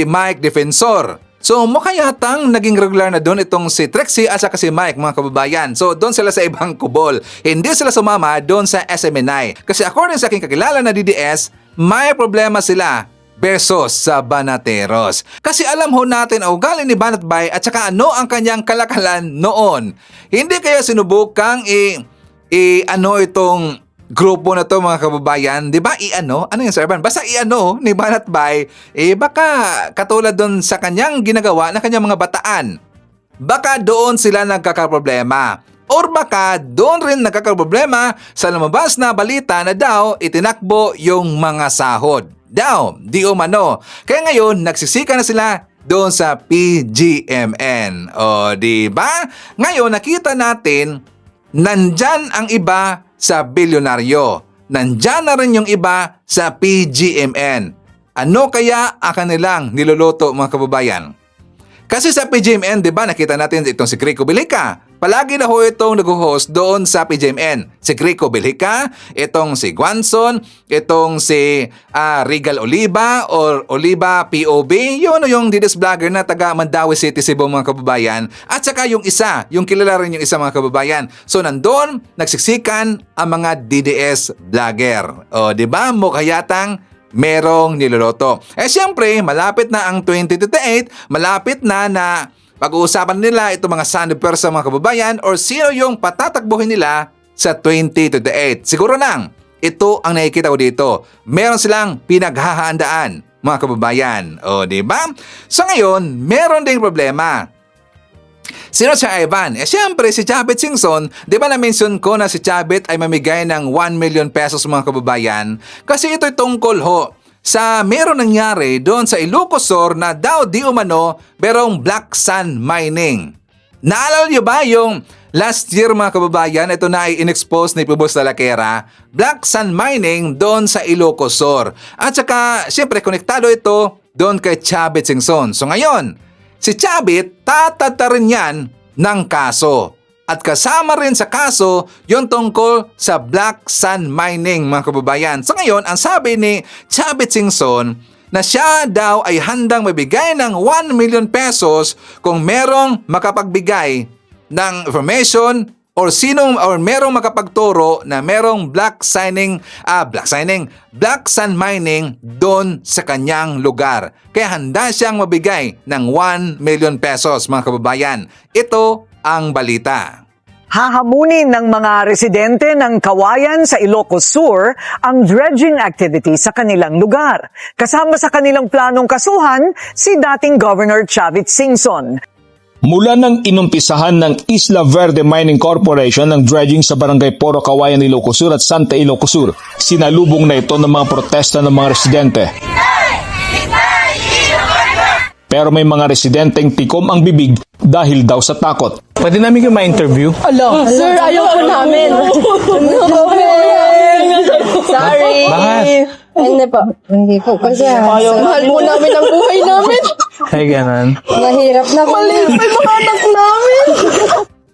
Mike Defensor. So mukha yatang naging regular na doon itong si Trixie at saka si Mike, mga kababayan. So doon sila sa ibang kubol. Hindi sila sumama doon sa SMNI. Kasi according sa aking kakilala na DDS, may problema sila versus sa Banateros. Kasi alam ho natin ang ugali ni Banatbay at saka ano ang kanyang kalakalan noon. Hindi kaya sinubukang itong grupo na to, mga kababayan, di ba? Ano yung serban? Basta ni Banatbay, baka katulad doon sa kanyang ginagawa na kanyang mga bataan. Baka doon sila nagkakaproblema. Or baka doon rin nagkakaproblema sa lumabas na balita na daw itinakbo yung mga sahod. Daw, di umano. Kaya ngayon, nagsisika na sila doon sa PGMN. O, di ba? Ngayon, nakita natin, nandyan ang iba sa Billionario. Nandyan na rin yung iba sa PGMN. Ano kaya ang kanilang niluluto, mga kababayan? Kasi sa PGMN, di ba, nakita natin itong si Crico Bilica. Palagi na ho itong nag-host doon sa PGMN. Si Crico Bilica, itong si Guanzon, itong si Regal Oliva or Oliva POB. Yun yung DDS vlogger na taga Mandawi City, Cebu, mga kababayan. At saka yung kilala rin yung isa, mga kababayan. So nandun, nagsiksikan ang mga DDS vlogger. O, di ba, mukha yatang merong niloloto. Siyempre, malapit na ang 2028, malapit na pag-uusapan nila itong mga sandipersa, mga kababayan, or sino yung patatakbuhin nila sa 2028. Siguro nang ito ang nakikita ko dito. Meron silang pinaghahandaan, mga kababayan. O, di ba? So ngayon, meron ding problema. Sino si Ivan? Siyempre si Chavit Singson. Di ba na-mention ko na si Chavit ay mamigay ng 1 million pesos, mga kababayan? Kasi ito'y tungkol ho sa meron nangyari doon sa Ilocos Sur na daw di umano merong black sand mining. Naalala niyo ba yung last year, mga kababayan, ito na ay in-expose ni Pubos Talakera, black sand mining doon sa Ilocos Sur. At saka, siyempre, konektado ito doon kay Chavit Singson. So ngayon, si Chavit, tatatarin yan ng kaso. At kasama rin sa kaso yung tungkol sa black sand mining, mga kababayan. So ngayon, ang sabi ni Chavit Singson na siya daw ay handang mabigay ng 1 million pesos kung merong makapagbigay ng information or merong makapagturo na merong black sand mining doon sa kanyang lugar. Kaya handa siyang mabigay ng 1 million pesos, mga kababayan. Ito ang balita. Hahamunin ng mga residente ng Kawayan sa Ilocos Sur ang dredging activity sa kanilang lugar. Kasama sa kanilang planong kasuhan si dating Governor Chavit Singson. Mula nang inumpisahan ng Isla Verde Mining Corporation ng dredging sa Barangay Poro, Kawayan, Ilocos Sur at Santa Ilocos Sur, sinalubong na ito ng mga protesta ng mga residente. Pero may mga residenteng tikom ang bibig dahil daw sa takot. Pwede namin kayo ma-interview? Sir, ayaw po namin. Sorry. Bakit? Hindi po. Hindi po. Kasi mahal po namin ang buhay namin. Ay, ganun. Mahirap na po. Mali pa yung mga anak namin.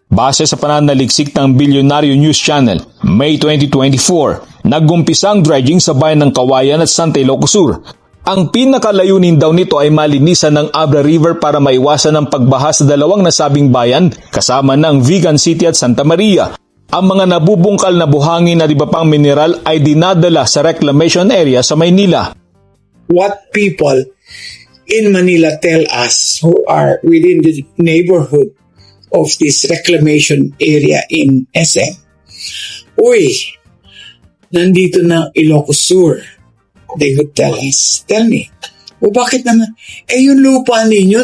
Base sa pananaliksik ng Bilyonaryo News Channel, May 2024, nag-umpisa ang dredging sa bayan ng Kawayan at Santa Ilocos Sur. Ang pinakalayunin daw nito ay malinisan ng Abra River para maiwasan ang pagbaha sa dalawang nasabing bayan kasama ng Vigan City at Santa Maria. Ang mga nabubungkal na buhangin at iba pang mineral ay dinadala sa reclamation area sa Maynila. What people in Manila tell us who are within the neighborhood of this reclamation area in SM, uy, nandito na Ilocos Sur. They would tell me, bakit naman? Yung lupa ninyo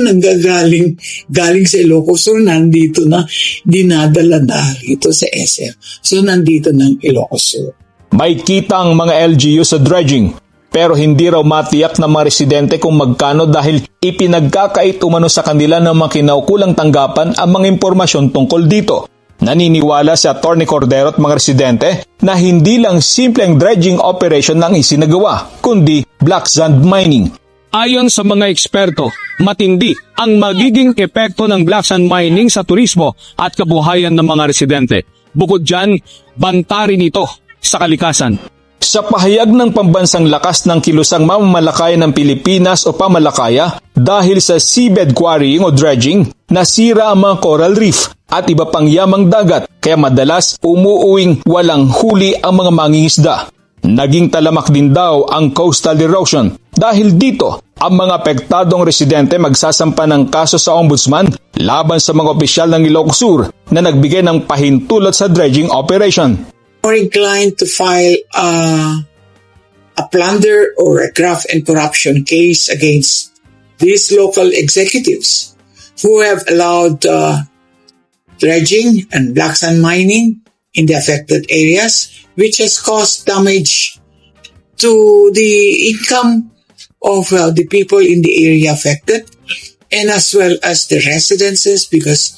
galing sa Ilocos Sur, nandito na, dinadala na ito sa SM. So, nandito ng Ilocos Sur. May kita ang mga LGU sa dredging, pero hindi raw matiyak ng mga residente kung magkano dahil ipinagkakait umano sa kanila ng mga kinaukulang tanggapan ang mga impormasyon tungkol dito. Naniniwala si Atty. Cordero at mga residente na hindi lang simpleng dredging operation ang isinagawa, kundi black sand mining. Ayon sa mga eksperto, matindi ang magiging epekto ng black sand mining sa turismo at kabuhayan ng mga residente. Bukod dyan, banta rin ito sa kalikasan. Sa pahayag ng pambansang lakas ng kilusang mamamalakaya ng Pilipinas o pamalakaya dahil sa seabed quarrying o dredging, nasira ang mga coral reef at iba pang yamang dagat kaya madalas umuuwing walang huli ang mga mangingisda. Naging talamak din daw ang coastal erosion. Dahil dito, ang mga apektadong residente magsasampa ng kaso sa ombudsman laban sa mga opisyal ng Ilocos Sur na nagbigay ng pahintulot sa dredging operation. More inclined to file a plunder or a graft and corruption case against these local executives who have allowed dredging and black sand mining in the affected areas, which has caused damage to the income of the people in the area affected, and as well as the residences, because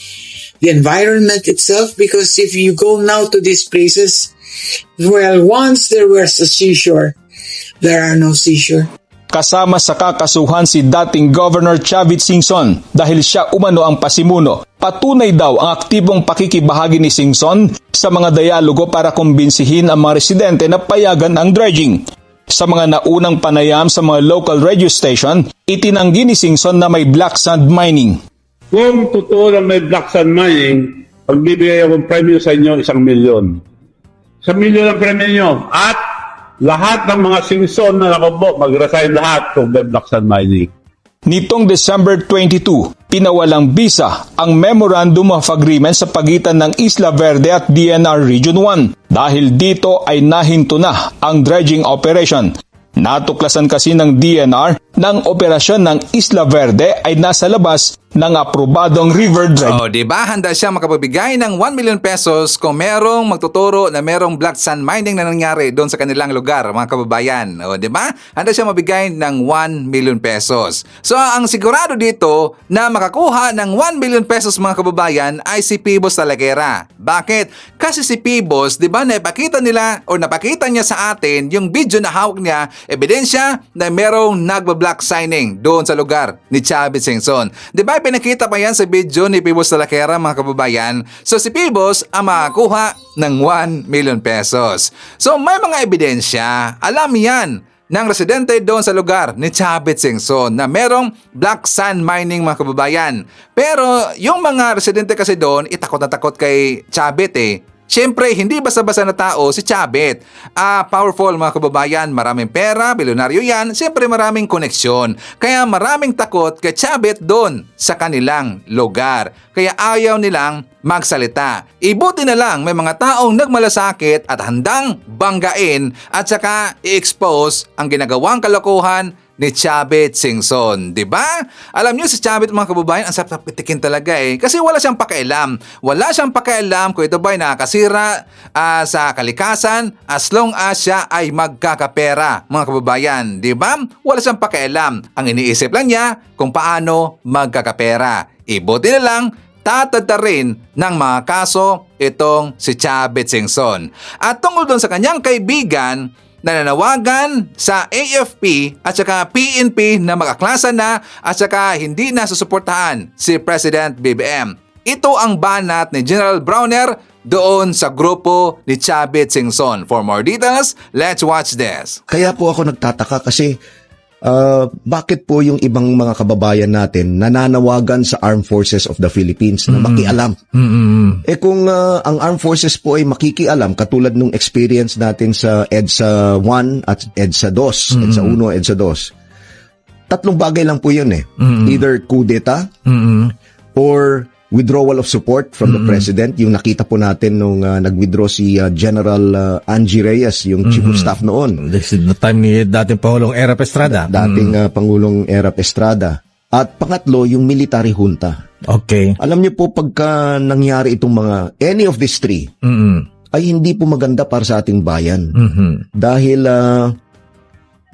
the environment itself, because if you go now to these places, well, once there was a seashore, there are no seashore. Kasama sa kakasuhan si dating Governor Chavit Singson dahil siya umano ang pasimuno. Patunay daw ang aktibong pakikibahagi ni Singson sa mga dialogo para kumbinsihin ang mga residente na payagan ang dredging. Sa mga naunang panayam sa mga local radio station, itinanggi ni Singson na may black sand mining. Kung totoo na may black sand mining, pagbibigay akong premyo sa inyo 1 milyon. 1 milyon ang premyo nyo. At lahat ng mga Singson na nakubo, mag-resign lahat kung may black sand mining. Nitong December 22, pinawalang bisa ang Memorandum of Agreement sa pagitan ng Isla Verde at DNR Region 1 dahil dito ay nahinto na ang dredging operation. Natuklasan kasi ng DNR ng operasyon ng Isla Verde ay nasa labas ng aprobadong river dredge. Diba? Handa siya makapagbigay ng 1 million pesos kung merong magtuturo na merong black sand mining na nangyari doon sa kanilang lugar, mga kababayan. Diba? Handa siya mabigay ng 1 million pesos. So, ang sigurado dito na makakuha ng 1 million pesos, mga kababayan, ay si Pibos Talaguera. Bakit? Kasi si Pibos, diba, napakita niya sa atin yung video na hawak niya, ebidensya na merong nagba-black signing doon sa lugar ni Chavit Singson. Diba? Pinakita pa yan sa video ni Pibos Talaguera, mga kababayan. So si Pibos ang makakuha ng 1 million pesos. So may mga ebidensya, alam yan ng residente doon sa lugar ni Chavit Singson na merong black sand mining, mga kababayan. Pero yung mga residente kasi doon, itakot na takot kay Chavit Siyempre, hindi basta-basta na tao si Chavit. Powerful, mga kababayan, maraming pera, bilyonaryo yan, siyempre maraming koneksyon. Kaya maraming takot kay Chavit doon sa kanilang lugar. Kaya ayaw nilang magsalita. Ibuti na lang may mga taong nagmalasakit at handang banggain at saka i-expose ang ginagawang kalokohan ni Chavit Singson, di ba? Alam niyo si Chavit, mga kababayan, ang sarap pitikin talaga kasi wala siyang pakialam. Wala siyang pakialam kung ito ba'y nakakasira sa kalikasan as long as siya ay magkakapera, mga kababayan, di ba? Wala siyang pakialam. Ang iniisip lang niya kung paano magkakapera. Ibuti na lang tatatarin ng mga kaso itong si Chavit Singson. At tungkol doon sa kanyang kaibigan, nananawagan sa AFP at saka PNP na makaklasa na at saka hindi na susuportahan si President BBM. Ito ang banat ni General Browner doon sa grupo ni Chavit Singson. For more details, let's watch this. Kaya po ako nagtataka kasi bakit po yung ibang mga kababayan natin nananawagan sa Armed Forces of the Philippines na makialam? Kung ang Armed Forces po ay makikialam, katulad nung experience natin sa EDSA 1 at EDSA 2, EDSA 1, EDSA 2, tatlong bagay lang po yun Either coup d'etat or withdrawal of support from the President. Yung nakita po natin nung nag-withdraw si General Angie Reyes, yung Chief of Staff noon. This is the time ni dating Pangulong Erap Estrada. Dating Pangulong Erap Estrada. At pangatlo, yung military junta. Okay. Alam niyo po, pagka nangyari itong any of these three, ay hindi po maganda para sa ating bayan. Dahil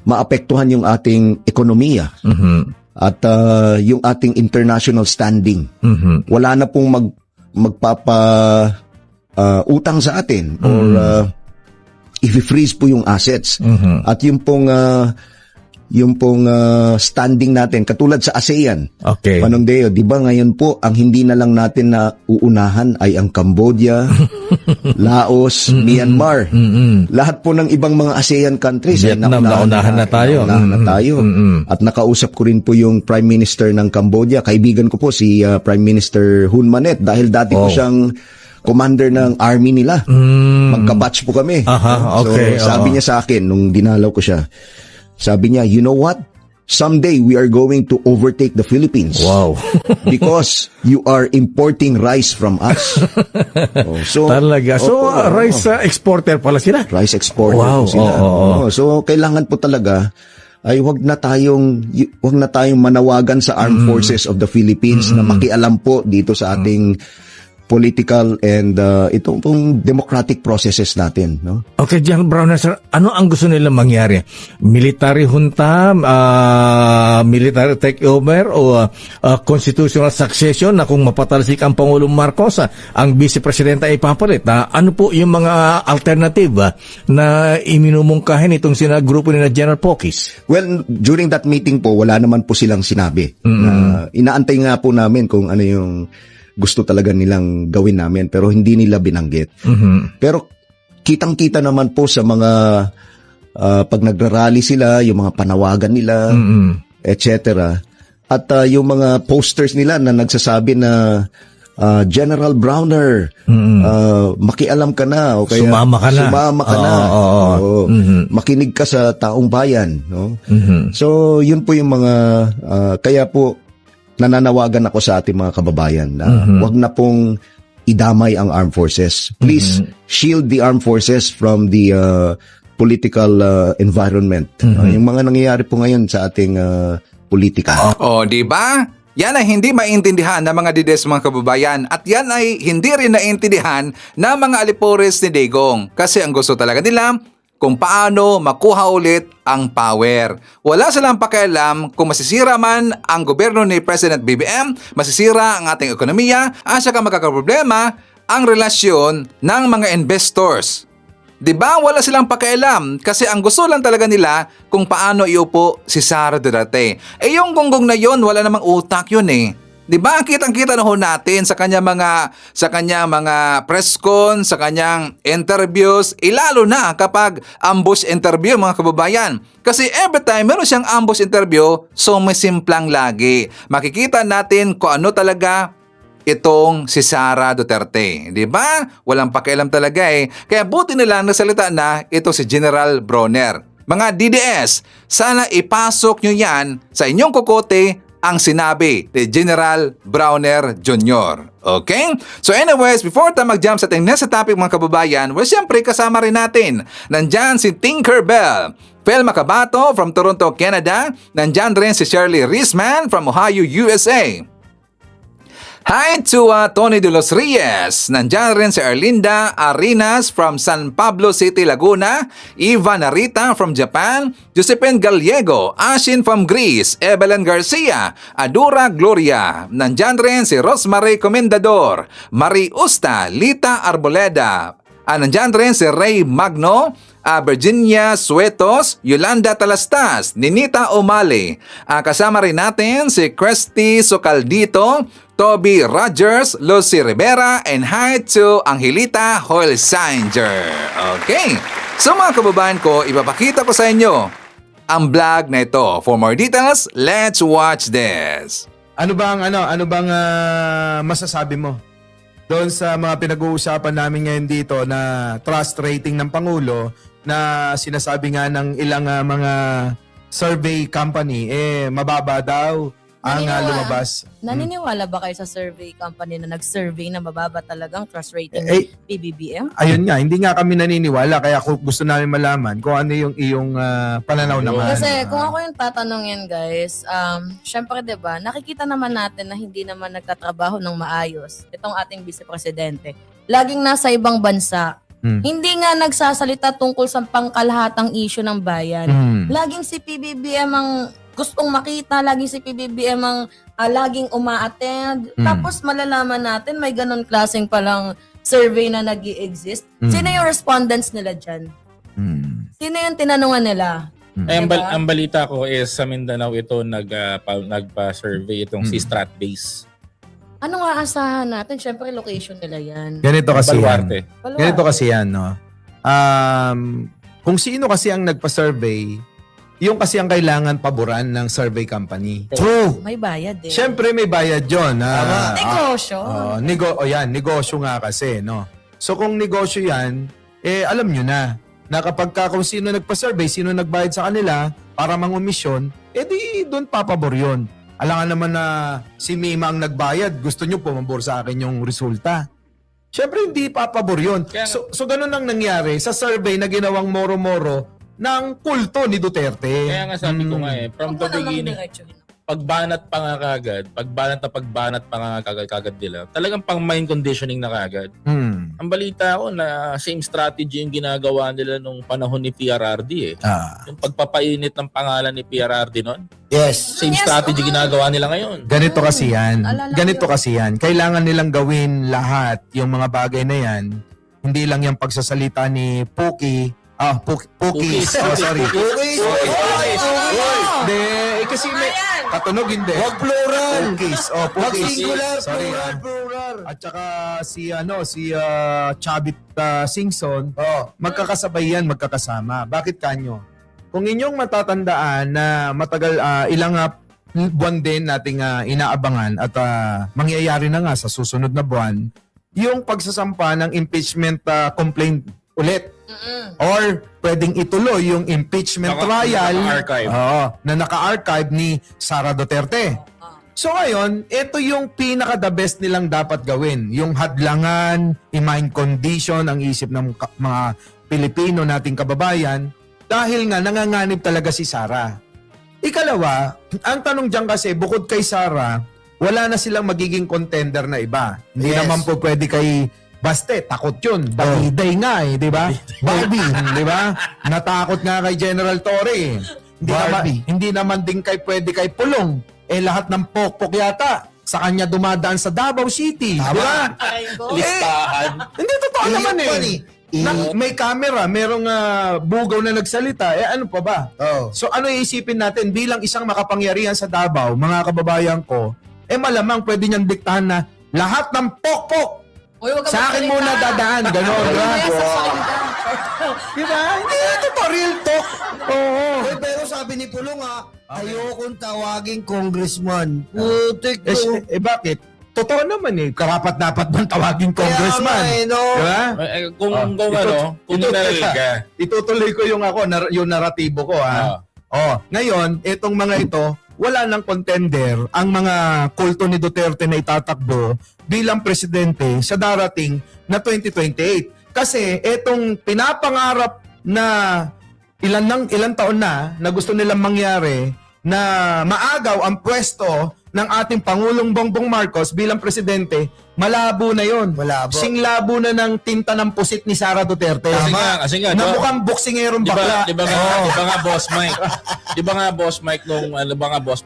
maapektuhan yung ating ekonomiya. At yung ating international standing. Wala na pong utang sa atin or i-freeze po yung assets. At yung pong standing natin katulad sa ASEAN. Okay. Panongdeo, 'di ba ngayon po ang hindi na lang natin na uunahan ay ang Cambodia, Laos, Myanmar. Lahat po ng ibang mga ASEAN countries Vietnam, naunahan na tayo. At nakausap ko rin po yung Prime Minister ng Cambodia. Kaibigan ko po si Prime Minister Hun Manet dahil dati ko siyang commander ng army nila. Magka-batch po kami. Okay. So sabi niya sa akin nung dinalaw ko siya, sabi niya, you know what? Someday we are going to overtake the Philippines. Wow. Because you are importing rice from us. Talaga. So, rice exporter pala sila? Rice exporter po sila. So, kailangan po talaga ay wag na tayong manawagan sa Armed Forces of the Philippines na makialam po dito sa ating political and itong democratic processes natin, no? Okay, General Browner, sir, ano ang gusto nila mangyari? Military junta, military takeover o constitutional succession na kung mapatalsik ang Pangulong Marcos, ang Vice Presidenta ay ipapalit? Ano po yung mga alternative na iminumungkahin itong grupo ni General Pokis? Well, during that meeting po, wala naman po silang sinabi. Inaantay nga po namin kung ano yung gusto talaga nilang gawin namin pero hindi nila binanggit. Pero kitang-kita naman po sa mga pag nagrarally sila, yung mga panawagan nila, etc. At yung mga posters nila na nagsasabi na General Browner, makialam ka na o kaya sumama ka na. Makinig ka sa taong bayan, no? So yun po yung mga kaya po nananawagan ako sa ating mga kababayan na wag na pong idamay ang armed forces. Please shield the armed forces from the political environment. Yung mga nangyayari po ngayon sa ating politika. Di ba? Yan ay hindi maintindihan ng mga dides mga kababayan at yan ay hindi rin naintindihan ng mga alipores ni Digong kasi ang gusto talaga nila kung paano makuha ulit ang power. Wala silang pakialam kung masisira man ang gobyerno ni President BBM, masisira ang ating ekonomiya at saka magkakaproblema ang relasyon ng mga investors. Diba? Wala silang pakialam kasi ang gusto lang talaga nila kung paano iupo si Sara Duterte. Yung gonggong na yon, wala namang utak yun eh. Diba? Kitang-kita na ho natin sa kanya mga press con, sa kanyang interviews, lalo na kapag ambush interview mga kababayan. Kasi every time meron siyang ambush interview, so may simplang lagi. Makikita natin kung ano talaga itong si Sara Duterte. Di ba? Walang pakialam talaga eh. Kaya buti na lang nasalita na ito si General Bronner. Mga DDS, sana ipasok nyo yan sa inyong kukote ang sinabi ni General Bronner Jr. Okay? So anyways, before tayo mag-jump sa ating next topic mga kababayan, well, siyempre kasama rin natin. Nandyan si Tinkerbell Fel Macabato from Toronto, Canada. Nandyan rin si Shirley Risman from Ohio, USA. Hi to Tony De Los Reyes. Nandyan rin si Erlinda Arenas from San Pablo City, Laguna. Eva Narita from Japan. Josephine Gallego. Ashin from Greece. Evelyn Garcia. Adura Gloria. Nandyan rin si Rosemary Comendador. Marie Usta. Lita Arboleda. Nandyan rin si Ray Magno. Virginia Suetos, Yolanda Talastas, Ninita Omale. Kasama rin natin si Christy Socaldito, Toby Rogers, Lucy Rivera, and hi to Angelita Holsanger. Okay, so mga kababayan ko, ipapakita ko sa inyo ang vlog na ito. For more details, let's watch this. Ano bang masasabi mo doon sa mga pinag-uusapan namin ngayon dito na trust rating ng Pangulo na sinasabi nga ng ilang mga survey company mababa daw ang lumabas. Naniniwala ba kayo sa survey company na nag-survey na mababa talagang trust rating PBBM? Ayun nga, hindi nga kami naniniwala kaya gusto namin malaman kung ano yung iyong pananaw naman. Kasi kung ako yung tatanungin guys, syempre 'di ba, nakikita naman natin na hindi naman nagtatrabaho ng maayos itong ating vice presidente. Laging nasa ibang bansa. Hindi nga nagsasalita tungkol sa pangkalahatang issue ng bayan. Laging si PBBM ang gustong makita, laging si PBBM ang laging uma-attend. Tapos malalaman natin may ganun klaseng palang survey na nag-i-exist. Sino yung respondents nila dyan? Sino yung tinanungan nila? Diba? Ang balita ko is sa Mindanao ito nagpa-survey itong si Stratbase. Ano nga asahan natin? Siyempre, location nila yan. Ganito kasi Baluarte. yan. Ganito kasi yan, no? Kung sino kasi ang nagpa-survey, yung kasi ang kailangan paboran ng survey company. True. May bayad eh. Siyempre may bayad yun. Negosyo. Negosyo nga kasi, no? So kung negosyo yan, alam nyo na kapag kung sino nagpa-survey, sino nagbayad sa kanila para mangumisyon, di doon papabor yun. Alangan naman na si Mima ang nagbayad, gusto nyo pumabor sa akin yung resulta. Siyempre hindi papabor yun. So ganun ang nangyari sa survey na ginawang moro-moro ng kulto ni Duterte. Kaya nga sabi ko nga from the beginning, pagbanat pa nga kagad nila, talagang pang mind conditioning na kagad. Ang balita ko na same strategy yung ginagawa nila nung panahon ni PRRD Yung pagpapainit ng pangalan ni PRRD noon. Yes. Same strategy ginagawa nila ngayon. Ganito kasi yan. Kailangan nilang gawin lahat yung mga bagay na yan. Hindi lang yung pagsasalita ni Pookie. Pookies. Sorry. Pookies. Hindi. Kasi may katunog hindi. Wag plural. Pookies. Wag singular. Sorry. Plural. At saka si Chavit Singson, magkakasabay yan, magkakasama. Bakit kanyo? Kung inyong matatandaan na matagal ilang buwan din nating inaabangan at mangyayari na nga sa susunod na buwan, yung pagsasampa ng impeachment complaint ulit. Or pwedeng ituloy yung impeachment trial naka-archive. Na naka-archive ni Sara Duterte. So ngayon, ito yung pinaka-the best nilang dapat gawin. Yung hadlangan, i-mind condition ang isip ng mga Pilipino nating kababayan dahil nga nanganganib talaga si Sara. Ikalawa, ang tanong dyan kasi, bukod kay Sara, wala na silang magiging contender na iba. Hindi naman po pwede kay Baste, takot yun. Baliday nga di ba? Barbie, di ba? Natakot nga kay General Torre. Hindi naman din pwede kay Pulong. Lahat ng pokpok yata sa kanya dumadaan sa Davao City. Di ba? Listahan. Hindi totoo naman may camera, merong bugaw na nagsalita. Ano pa ba? So ano iisipin natin bilang isang makapangyarihan sa Davao, mga kababayan ko, malamang pwede niyang diktahan na lahat ng pokpok sa akin muna dadaan. Ganon, di ba? Di ba? Hindi, ito real talk. Oo. Pero sabi ni Pulong ayokong tawaging congressman. Putik bakit? Totoo naman karapat-dapat bang tawaging congressman? Diba? Kung narinig ka. Itutuloy ko yung naratibo ko ngayon, itong mga ito, wala nang contender ang mga kulto ni Duterte na itatakbo bilang presidente sa darating na 2028. Kasi itong pinapangarap na ilang taon na gusto nilang mangyari na maagaw ang pwesto ng ating Pangulong Bongbong Marcos bilang presidente, malabo na yon. Singlabo na ng tinta ng pusit ni Sara Duterte. Kasi nga, na mukhang boksingerong bakla. Di ba nga Boss Mike? Di ba nga Boss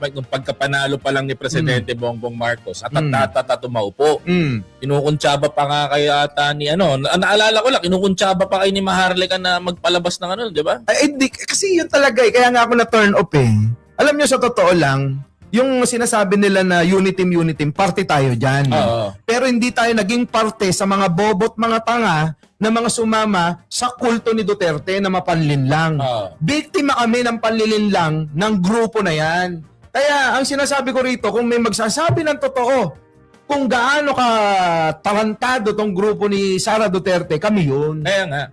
Mike nung pagkapanalo pa lang ni Presidente Bongbong Marcos at tumaupo. Kinukuntsaba pa nga kayo ata ni naalala ko lang, kinukuntsaba pa kayo ni Maharlika na magpalabas ng di ba? Kasi yun talaga kaya nga ako na turn off Alam nyo, sa totoo lang, yung sinasabi nila na unity team, party tayo dyan. Pero hindi tayo naging parte sa mga bobot, mga tanga na mga sumama sa kulto ni Duterte na mapanlinlang. Biktima kami ng panlilinlang ng grupo na yan. Kaya ang sinasabi ko rito, kung may magsasabi ng totoo, kung gaano ka tarantado tong grupo ni Sara Duterte, kami yun. Kaya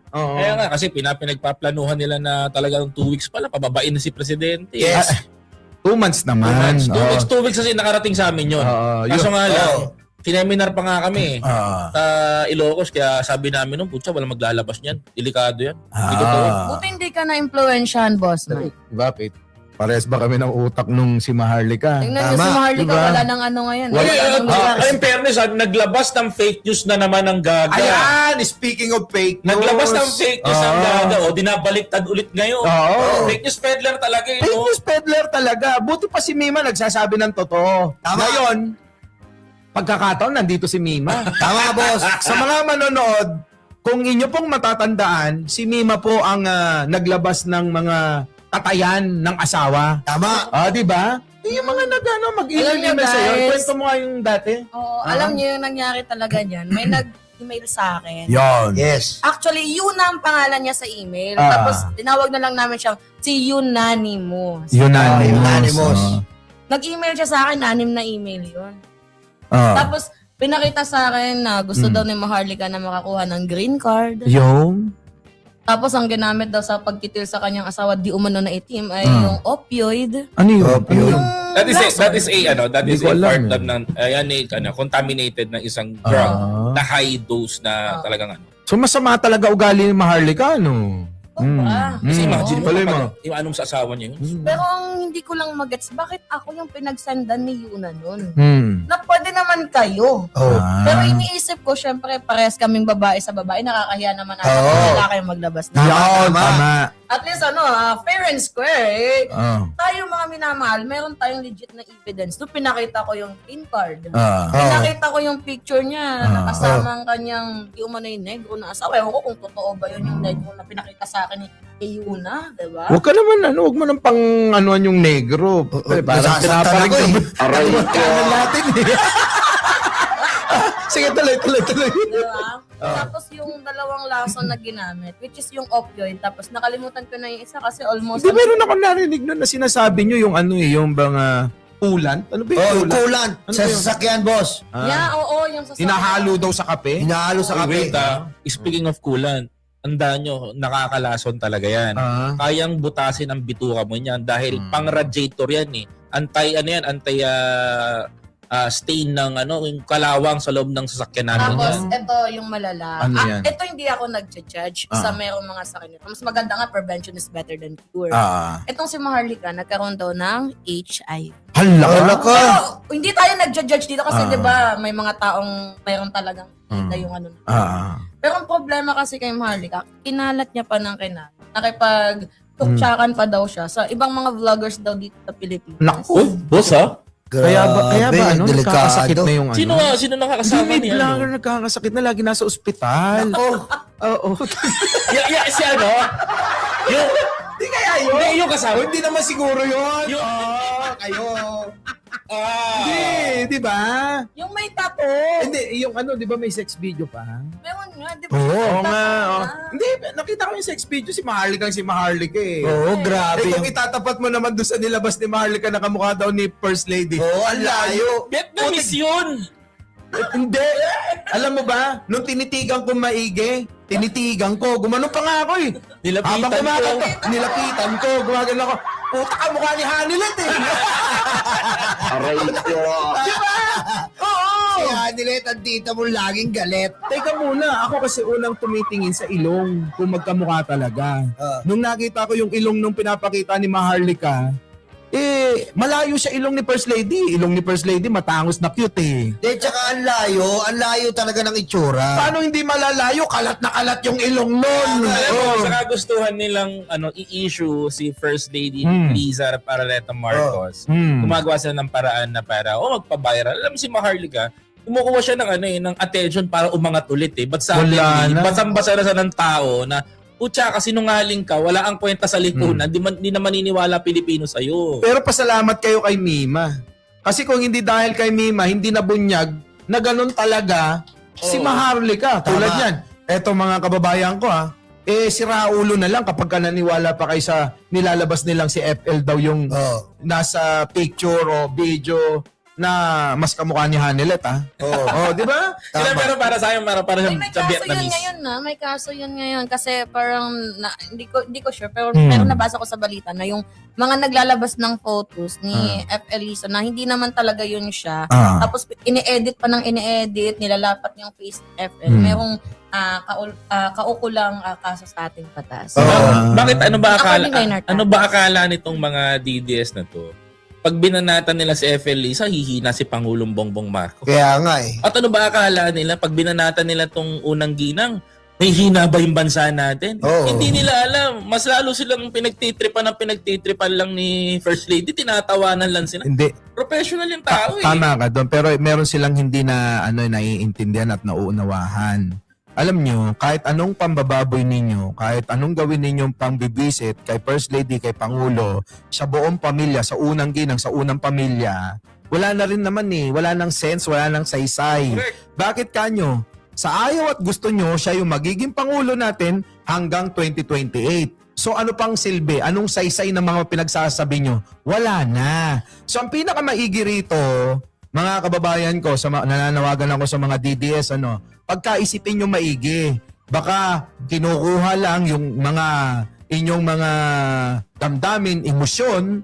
nga, kasi pinagpaplanuhan nila na talagang 2 weeks pa lang, pababain na si Presidente. Yes. 2 months naman. 2 weeks kasi nakarating sa amin yun. Kaso nga lang, sineminar pa nga kami sa Ilocos, kaya sabi namin nung, putya, walang maglalabas niyan. Delikado yan. Buti hindi ka na-influensyahan, Boss Mike. Bakit? Pares ba kami ng utak nung si Maharlika? Tingnan nyo si Maharlika, wala nang yan. In fairness, naglabas ng fake news na naman ng Gaga. Ayan, speaking of fake news. Naglabas ng fake news ang Gaga. Dinabaliktad ulit ngayon. Fake news peddler talaga yun. Fake news peddler talaga. Buti pa si Mima nagsasabi ng totoo. Ngayon, pagkakataon, nandito si Mima. Tama, boss. Sa mga manonood, kung inyo pong matatandaan, si Mima po ang naglabas ng mga katayan ng asawa. Tama. Di ba? Yung mga mag-email sa'yo. Kwento mo nga yung dati. Oo, alam niyo yung nangyari talaga niyan. May nag-email sa akin. Yon. Yes. Actually, yun ang pangalan niya sa email. Tapos, tinawag na lang namin siya si Unanimous. Unanimous. Nag-email siya sa akin, 6 na email yun. Tapos, pinakita sa akin na gusto daw ni Maharlika na makakuha ng green card. Yung? Tapos ang ginamit daw sa pagtitil sa kanyang asawa, di umano na itim, ay yung opioid. Ano yun? That is a part ng contaminated ng isang drug na high dose na talagang So masama talaga ugali ni Maharlika, Kasi imagine mo, yung anong sa asawa niya yun. Pero ang hindi ko lang magets, bakit ako yung pinagsendan ni Yuna nun? Na pwede naman kayo. Pero iniisip ko, syempre, parehas kaming babae sa babae, nakakahiya naman natin kung wala kayong maglabas na. Tama. At least, fair and square, tayo mga minamahal, meron tayong legit na evidence. Doon pinakita ko yung green card. Pinakita ko yung picture niya, nakasama ang kanyang, di umano yung negro na asawa. Ewan ko kung totoo ba yun yung negro na pinakita sa akin ni Yuna, diba? Huwag ka naman, huwag mo nang pang-anuan yung negro. Parang pinaparing aray natin Sige, tuloy. Diba? Tapos yung dalawang lason na ginamit, which is yung opioid, tapos nakalimutan ko na yung isa kasi almost... Hindi, meron ako narinig nun na sinasabi nyo yung yung bang coolant? Ano ba yung coolant? Coolant. Sa sasakyan, boss. Yung sasakyan. Hinahalo daw sa kape? Hinahalo sa kape. Speaking of coolant, tandaan nyo, nakakalason talaga yan. Kayang butasin ang bituka mo niyan dahil pang-radiator yan stain ng yung kalawang sa loob ng sasakyan natin. Tapos, yan. ito yung malala. Ano yan? Ito hindi ako nag-judge sa merong mga sakit. Mas maganda nga, prevention is better than cure. Itong si Maharlika, nagkaroon daw ng HIV. Hala ka! Pero, hindi tayo nag-judge dito kasi di ba may mga taong mayroon talagang kita yung ano. Pero ang problema kasi kay Maharlika, kinalat niya pa ng kinalat. Nakipag-tuktsakan pa daw siya sa ibang mga vloggers daw dito sa Pilipinas. Naku! Boss, ha? Kaya ba nagkakasakit na yung Sino nakakasama May niya? vlogger nagkakasakit na lagi nasa ospital. Oo. Si ano? Yung, Hindi kaya yun. Hindi, yung kasama. Hindi naman siguro yun. Yung- Kayo. Hindi, di ba? Yung may tato. Hindi, yung ano, di ba may sex video pa? Meron nga, di ba? Oo nga. Hindi, nakita ko yung sex video, si Maharlika eh. Oo, grabe. Kung itatapat mo naman doon sa nilabas ni Maharlika na kamukha daw ni First Lady. Oo, ang layo. Vietnamese yun! Hindi. Alam mo ba, nung tinitigan ko maigi, gumanon pa nga ako eh. Nilapitan ko, gumagano ako. Puta ka mukha ni Hanilet eh. Aray ko. Diba? Oo. Si Hanilet, ang tita mo laging galit. Teka muna, ako kasi unang tumitingin sa ilong kung magkamukha talaga. Nung nakita ko yung ilong nung pinapakita ni Maharlika, malayo siya ilong ni First Lady. Ilong ni First Lady, matangos na cute eh. Tsaka ang layo talaga ng itsura. Paano hindi malalayo? Kalat na kalat yung ilong nun. Alam mo, sa kagustuhan nilang i-issue si First Lady Liza Paraleta Marcos, gumagawa sila ng paraan na para magpa-viral. Alam mo si Maharlika, kumukuha siya ng attention para umangat ulit eh. But suddenly, basang-basa na sa ng tao na Pucha, kasi sinungaling ka, wala ang kwenta sa lipunan, di na maniniwala Pilipino sa'yo. Pero pasalamat kayo kay Mima. Kasi kung hindi dahil kay Mima, hindi nabunyag na ganun talaga si Maharlika. Tulad yan. Eto mga kababayan ko si Raulo na lang kapag ka naniwala pa kayo sa nilalabas nilang si FL daw yung nasa picture o video na mas kamukha ni Hanilet di ba? Pero para sa akin, para May sa kaso Vietnamese. yun ngayon may kaso yun ngayon kasi parang hindi ko sure pero nabasa ko sa balita na yung mga naglalabas ng photos ni FL Lisa na hindi naman talaga yun siya. Tapos ini-edit pa ng ini-edit, nilalapat yung face ni FL. Merong kaukulang kaso sa ating batas. Bakit ano ba According kay akala nitong mga DDS na to? Pag binanatan nila si FL Lisa, hihina si Pangulong Bongbong Marcos. Kaya nga eh. At ano ba akala nila? Pag binanatan nila tong unang ginang, may hina ba yung bansa natin? Hindi nila alam. Mas lalo silang pinagtitripan lang ni First Lady. Tinatawanan lang sila. Hindi. Professional yung tao Tama ka doon. Pero meron silang hindi na naiintindihan at nauunawahan. Alam nyo, kahit anong pambababoy ninyo, kahit anong gawin ninyong pangbibisit kay First Lady, kay Pangulo, sa buong pamilya, sa unang ginang, sa unang pamilya, wala na rin naman wala nang sense, wala nang saysay. Bakit kanyo? Sa ayaw at gusto nyo, siya yung magiging Pangulo natin hanggang 2028. So ano pang silbi? Anong saysay ng mga pinagsasabi nyo? Wala na. So ang pinakamaigi rito, mga kababayan ko, nananawagan ako sa mga DDS, pagkaisipin nyo maigi. Baka kinukuha lang yung inyong mga damdamin, emosyon,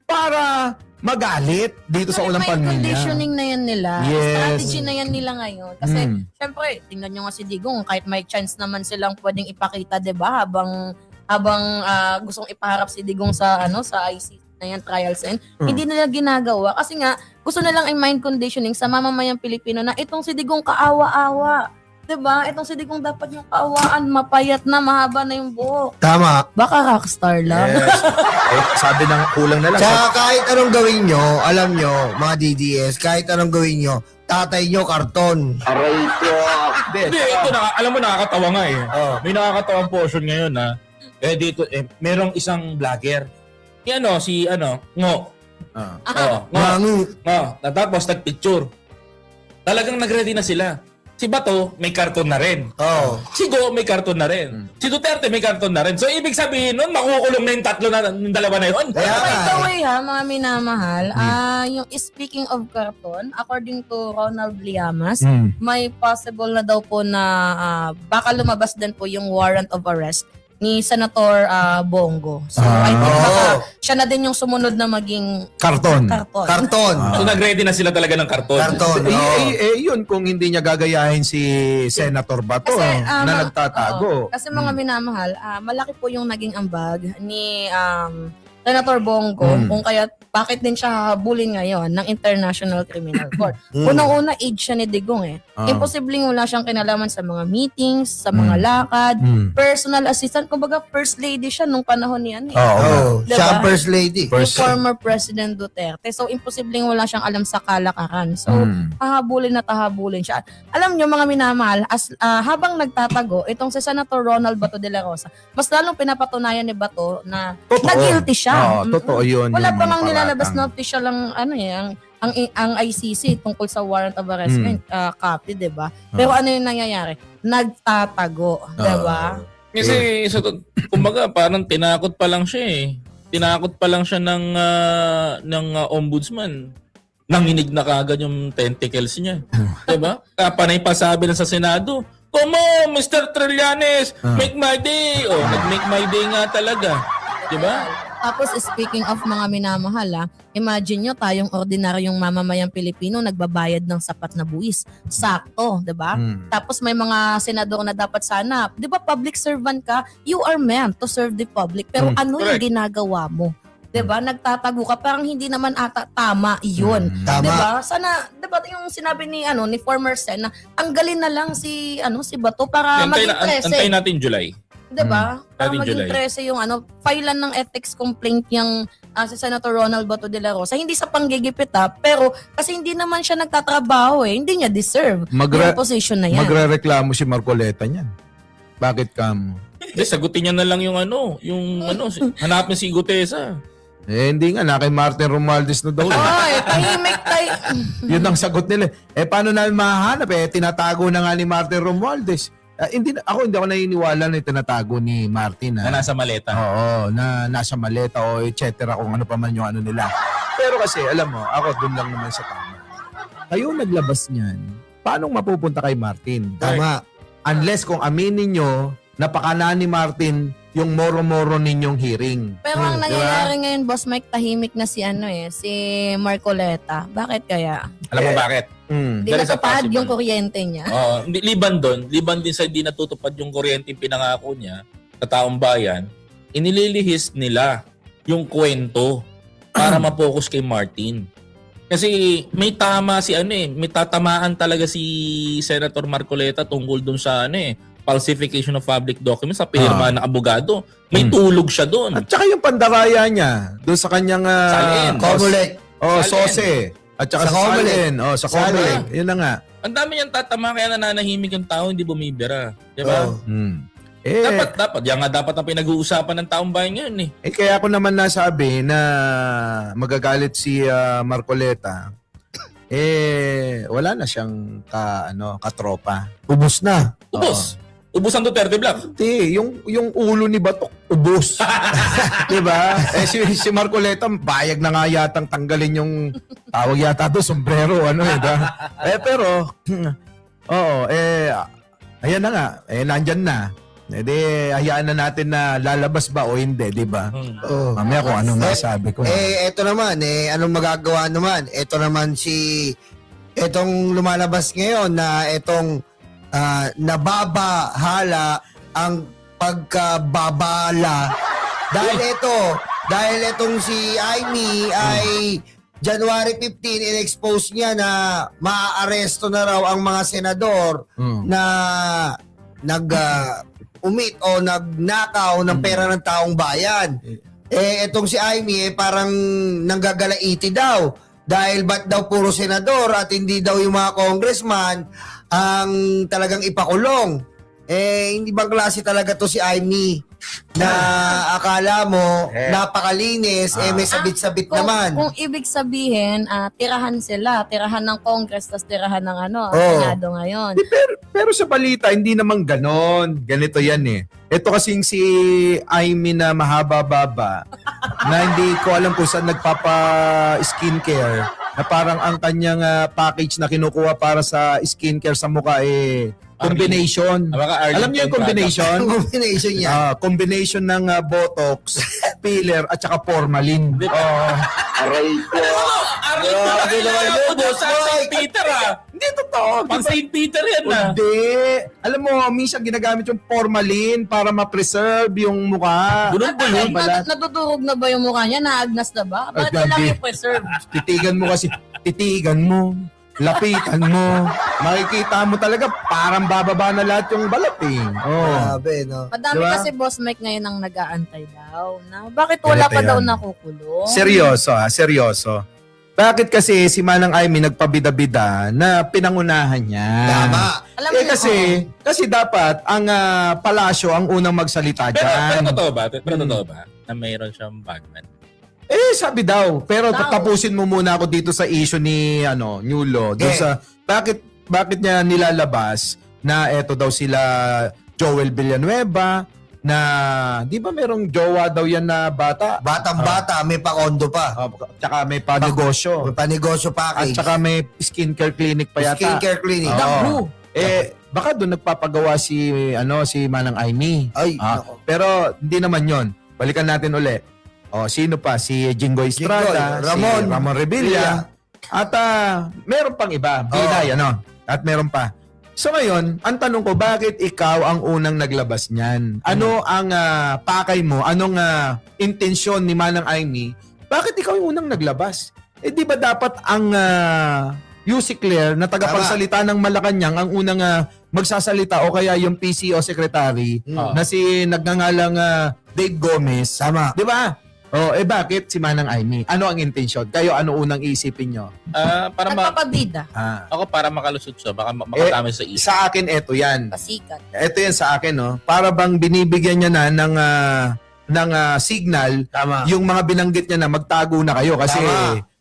para magalit dito sa unang pamilya. Conditioning na yan nila. Yes. Strategy na yan nila ngayon. Kasi, syempre, tingnan nyo nga si Digong, kahit may chance naman silang pwedeng ipakita, diba, habang gustong ipaharap si Digong sa ICC na yan, trials and hindi nila ginagawa. Kasi nga, gusto nilang i-mind conditioning sa mamamayang Pilipino na itong si Digong kaawa-awa. Diba? Itong si Digong dapat yung kaawaan, mapayat na, mahaba na yung buhok. Tama. Baka rockstar lang. Yes. Sabi ng kulang na lang. Tsaka kahit anong gawin nyo, alam nyo, mga DDS, kahit anong gawin nyo, tatay nyo karton. Aray ko. Hindi, ito alam mo nakakatawa nga May nakakatawang portion ngayon dito merong isang vlogger. Si Ngo. Ngo. Tapos nagpicture. Talagang nagready na sila. Si Bato, may karton na rin. Si Go, may karton na rin. Si Duterte, may karton na rin. So, ibig sabihin nun, makukulong na yung tatlo na, yung dalawa na yun. By the way mga minamahal, yung speaking of karton, according to Ronald Llamas, may possible na daw po na baka lumabas din po yung warrant of arrest ni Senator Bongo. So, I think baka siya na din yung sumunod na maging Karton. Karton. So nag-ready na sila talaga ng karton. Karton. Yun kung hindi niya gagayahin si Senator Bato Kasi, na nagtatago. Kasi mga minamahal, malaki po yung naging ambag ni Senator Bongo kung kaya bakit din siya hahabulin ngayon ng International Criminal Court. Unang-una, age siya ni Digong eh. Imposibleng wala siyang kinalaman sa mga meetings, sa mga lakad, personal assistant. Kumbaga, first lady siya nung panahon niyan eh. Diba? Siya ang first lady. Yung former President Duterte. So, imposibleng wala siyang alam sa kalakaran. So, hahabulin siya. Alam nyo, mga minamahal, habang nagtatago, itong si Senator Ronald Bato de la Rosa, mas lalong pinapatunayan ni Bato na guilty siya. Totoo yun. Wala yung pa mga ngang nilalabas paratang. na official lang ang ICC tungkol sa warrant of arrest copy, 'di ba? Pero ano yung nangyayari? Nagtatago, 'di ba? Kasi kumbaga parang tinakot pa lang siya eh. Tinakot pa lang siya ng ombudsman. Nanginig na kagad yung tentacles niya. 'Di ba? Kapanay pa sabi na sa Senado, "Come on, Mr. Trillanes, make my day." Oh, nag-make my day nga talaga. 'Di ba? Tapos speaking of mga minamahal, imagine nyo tayong ordinaryong mamamayang Pilipino nagbabayad ng sapat na buwis. Sakto, 'di ba? Tapos may mga senador na dapat sana, 'di ba public servant ka, you are meant to serve the public. Pero ano yung ginagawa mo? 'Di ba? Nagtatago ka, parang hindi naman ata tama 'yun. Tama. 'Di ba? Sana 'di ba yung sinabi ni ni former Sen na tanggalin na lang si Bato para maging prese. Antayin natin July. 'Di ba? Para Natin maging July. prese yung filean ng ethics complaint yung si Senator Ronald Bato de la Rosa. Hindi sa panggigipit pero kasi hindi naman siya nagtatrabaho hindi niya deserve yung position na yan. Magrereklamo si Marcoleta niyan. Bakit ka mo? Hindi, sagutin niya na lang yung hanapin si Gutesa. Hindi nga, na kay Martin Romualdez na daw. Ay, tahimik tayo. Yun ang sagot nila. Paano namin mahanap? Tinatago na nga ni Martin Romualdez. Hindi ako naniniwala na tinatago ni Martin. Na nasa maleta. Oo, na nasa maleta o et cetera, kung ano pa man yung nila. Pero kasi, alam mo, ako dun lang naman sa tama. Kayo naglabas niyan, paano mapupunta kay Martin? Tama. Unless kung aminin nyo, napakanan ni Martin yung moro-moro ninyong hearing. Pero ang nangyayari ngayon, Boss Mike, tahimik na si si Marcoleta. Bakit kaya? Alam mo bakit? Hindi natupad yung kuryente niya. Liban din sa hindi natutupad yung kuryente yung pinangako niya sa taong bayan, inililihis nila yung kwento para ma-focus kay Martin. Kasi may tama may tatamaan talaga si Senator Marcoleta tungkol dun sa falsification of public documents sa pinirma ng abogado. May tulog siya doon. At saka yung pandaraya niya doon sa kanyang Comelec. Sose. At saka sa Salin. Sa Comelec. Yun na nga. Ang dami niyang tatama kaya nananahimik yung tao, hindi bumibira. Diba? Dapat. Yan nga dapat ang pinag-uusapan ng taong bayan ngayon Kaya ako naman nasabi na magagalit si Marcoleta. Wala na siyang katropa. Ubus na. Ubus ang Duterte Black. Hindi, yung ulo ni Batok, ubus. Diba? Si Marcoleta, bayag na nga yatang tanggalin yung tawag yata doon, sombrero, diba? Pero, ayan na nga, nandyan na. Hayaan na natin na lalabas ba o hindi, di ba? Mamaya kung anong masabi ko. Eto naman, anong magagawa naman? Eto naman etong lumalabas ngayon na etong nababahala ang pagkababala. Dahil itong si Amy ay January 15, in-expose niya na maaaresto na raw ang mga senador na umit o nagnakaw ng pera ng taong bayan. Itong si Amy parang nanggagalaiti daw dahil ba't daw puro senador at hindi daw yung mga congressman ang talagang ipakulong. Hindi bang klase talaga to si Amy na akala mo napakalinis, may sabit-sabit naman. Kung ibig sabihin, tirahan ng Congress, tas tirahan ng Senado ngayon. Pero sa balita, hindi naman ganon. Ganito yan Ito kasing si Amy na mahaba-baba na hindi ko alam kung saan nagpapa-skincare na parang ang kanyang package na kinukuha para sa skincare sa mukha Combination. Alam niyo yung combination? Combination niya. Combination ng Botox, filler, at saka formalin. Aray ko. Grabe naman yun. Sa St. Peter Hindi totoo. Pang St. Peter yan Hindi. Alam mo, minsan ginagamit yung formalin para ma-preserve yung mukha. Natutulog na ba yung mukha niya? Naagnas na ba? Bakit Hindi. kailangan i-preserve? Titigan mo. Lapitan mo. Makikita mo talaga parang bababa na lahat yung balat eh. Grabe, no? Madami Diba? kasi Boss Mike ngayon ang nag-aantay daw. Na, bakit wala Ganito pa daw yan. nakukulong? Seryoso seryoso. Bakit kasi si Manang Aimee nagpabida-bida na pinangunahan niya? Tama. Alam mo Kasi dapat ang palasyo ang unang magsalita Pero dyan. totoo ba? Pero totoo ba na mayroon siyang bagman? Sabi daw. Pero tapusin mo muna ako dito sa issue ni Nyulo. Doon sa bakit niya nilalabas na eto daw sila Joel Villanueva na di ba merong jowa daw yan na bata? Batang-bata, may pa-condo pa. Tsaka may panegosyo. May panegosyo At package. tsaka may skincare clinic pa yata. Skincare clinic. Oo. Baka doon nagpapagawa si Manang Aimee. Nako. Pero hindi naman 'yon. Balikan natin uli. Sino pa? Si Jinggoy Estrada, Ramon. si Ramon Revilla. At meron pang iba. Binay, At meron pa. So ngayon, ang tanong ko, bakit ikaw ang unang naglabas niyan? Ano ang pakay mo? Anong intensyon ni Manang Aimee? Bakit ikaw yung unang naglabas? Di ba dapat ang Yussi Claire na tagapagsalita ng Malacanang ang unang magsasalita o kaya yung PCO secretary na si nagngangalang Dave Gomez. Tama. Di ba? Bakit si Manang Aimee? Ano ang intensyon? Kayo, ano unang isipin nyo? Para Nagpapabida. Ako para makalusot siya, baka makatama sa isip. Sa akin, eto yan. Pasikat. Ito yan sa akin, no? Para bang binibigyan niya na ng signal yung mga binanggit niya na magtago na kayo kasi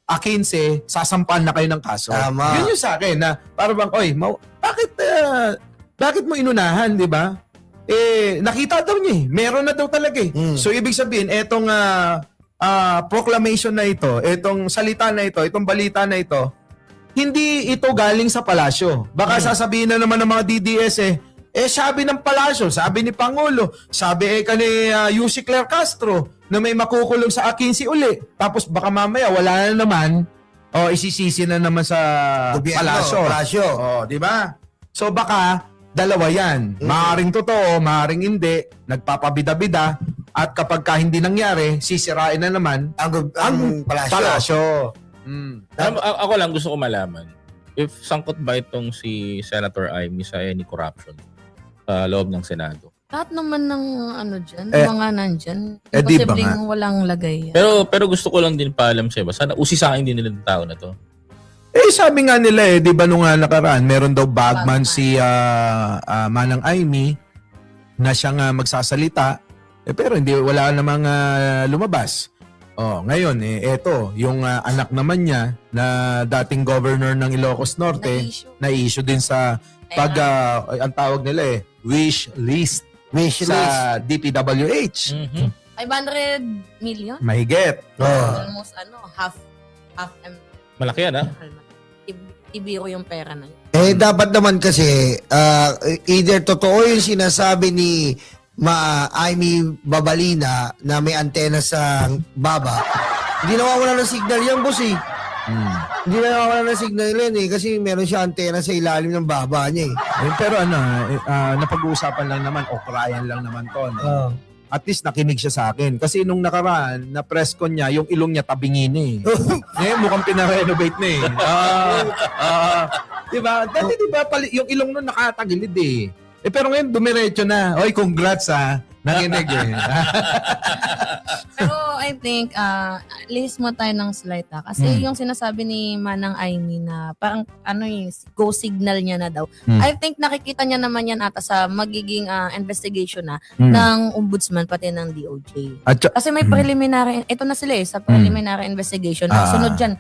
A15, sasampahan na kayo ng kaso. Tama. Yun yung sa akin na para bang, bakit mo inunahan, di ba? Nakita daw niya eh. Meron na daw talaga eh. So, ibig sabihin, etong proclamation na ito, etong salita na ito, itong balita na ito, hindi ito galing sa palasyo. Baka sasabihin na naman ng mga DDS sabi ng palasyo, sabi ni Pangulo, sabi ni Yussi Claire Castro na may makukulong sa A15 uli. Tapos baka mamaya wala na naman, isisisi na naman sa palasyo. Di ba? So baka dalawa yan. Maaring totoo, maaring hindi, nagpapabida-bida, at kapag hindi nangyari, sisirain na naman ang palasyo. Ako lang gusto ko malaman if sangkot ba itong si Senator Aimee sa any corruption sa loob ng Senado. Lahat naman ng mga nandyan, di ba posibleng nga? walang lagay. Pero gusto ko lang din paalam sa iba. Sana usisain din nila ng tao na to. Sabi nga nila di ba nung nakaraan, meron daw bagman si Manang Aimee na siyang magsasalita, pero wala namang lumabas. Ngayon, eto, yung anak naman niya na dating governor ng Ilocos Norte, na-issue din sa ang tawag nila wish list sa DPWH. 500 million? Mahigit. Almost half Malaki yan, ibiro yung pera na yun. Dapat naman kasi, either totoo yung sinasabi ni Aimee Babalina na may antena sa baba. Hindi nawawala ng signal yan, boss eh. Hindi nawawala ng signal yan kasi meron siya antena sa ilalim ng baba niya Pero napag-uusapan lang naman, okrayan lang naman to. At least nakinig siya sa akin. Kasi nung nakaraan, na press con niya, yung ilong niya tabingin Ngayon mukhang pinarenovate na diba? Dati diba, yung ilong nun nakatagilid pero ngayon dumiretso na. Oy, congrats Nakinig Pero I think, lihis mo tayo ng slight kasi yung sinasabi ni Manang Aimee na parang yung go signal niya na daw. I think nakikita niya naman yan ata sa magiging investigation ng ombudsman pati ng DOJ. Kasi may preliminary, ito na sila sa preliminary investigation. Sunod dyan,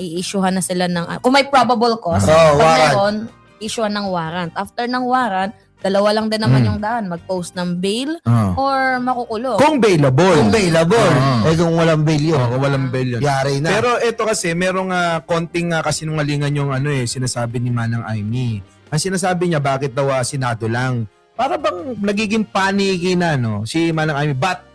i-issuehan na sila ng, kung may probable cause, pag meron, issuehan ng warrant. After ng warrant, dalawa lang din naman yung daan. Mag-post ng bail or makukulong. Kung bailable. Kung walang bail yun. Kung walang bail yun. Yari na. Pero ito kasi, merong konting kasinungalingan yung sinasabi ni Manang Aimee. Ang sinasabi niya, bakit daw Senado lang? Para bang nagiging paniki na, no? Si Manang Amy, but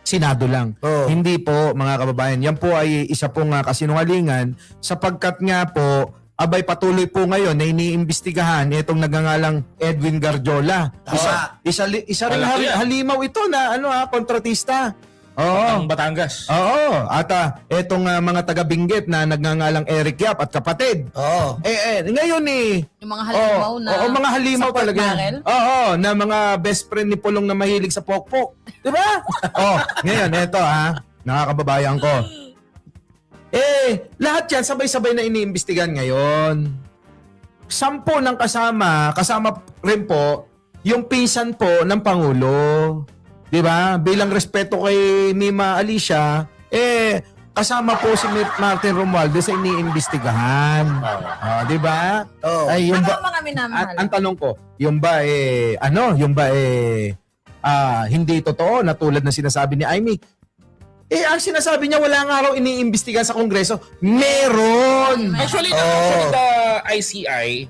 Senado lang. Hindi po, mga kababayan. Yan po ay isa pong kasinungalingan sapagkat nga po, abay patuloy po ngayon na iniimbestigahan itong nagangalang Edwin Garjola. Isa rin Malaki yan. halimaw ito na kontratista. Oo. Ang Batangas. Oo. At etong mga taga-Benguet na nagngangalang Eric Yap at kapatid. Oo. Ngayon Yung mga halimaw na Oo, mga halimaw sa pork talaga. barrel. Oo, na mga best friend ni Pulong na mahilig sa pokpok. Di ba? Ngayon, eto nakakababayan ko. Lahat yan sabay-sabay na iniimbestigan ngayon. 10 ng kasama rin po yung pinsan po ng Pangulo. 'Di ba? Bilang respeto kay Mima Alicia, kasama po si Martin Romualdez sa iniimbestigahan. 'Di ba? Ay yung Ano ang mga minamahal? ang tanong ko, yung ba hindi totoo na tulad ng sinasabi ni Amy? Ang sinasabi niya wala nga raw iniimbestigahan sa Kongreso. Meron! Actually, the ICI,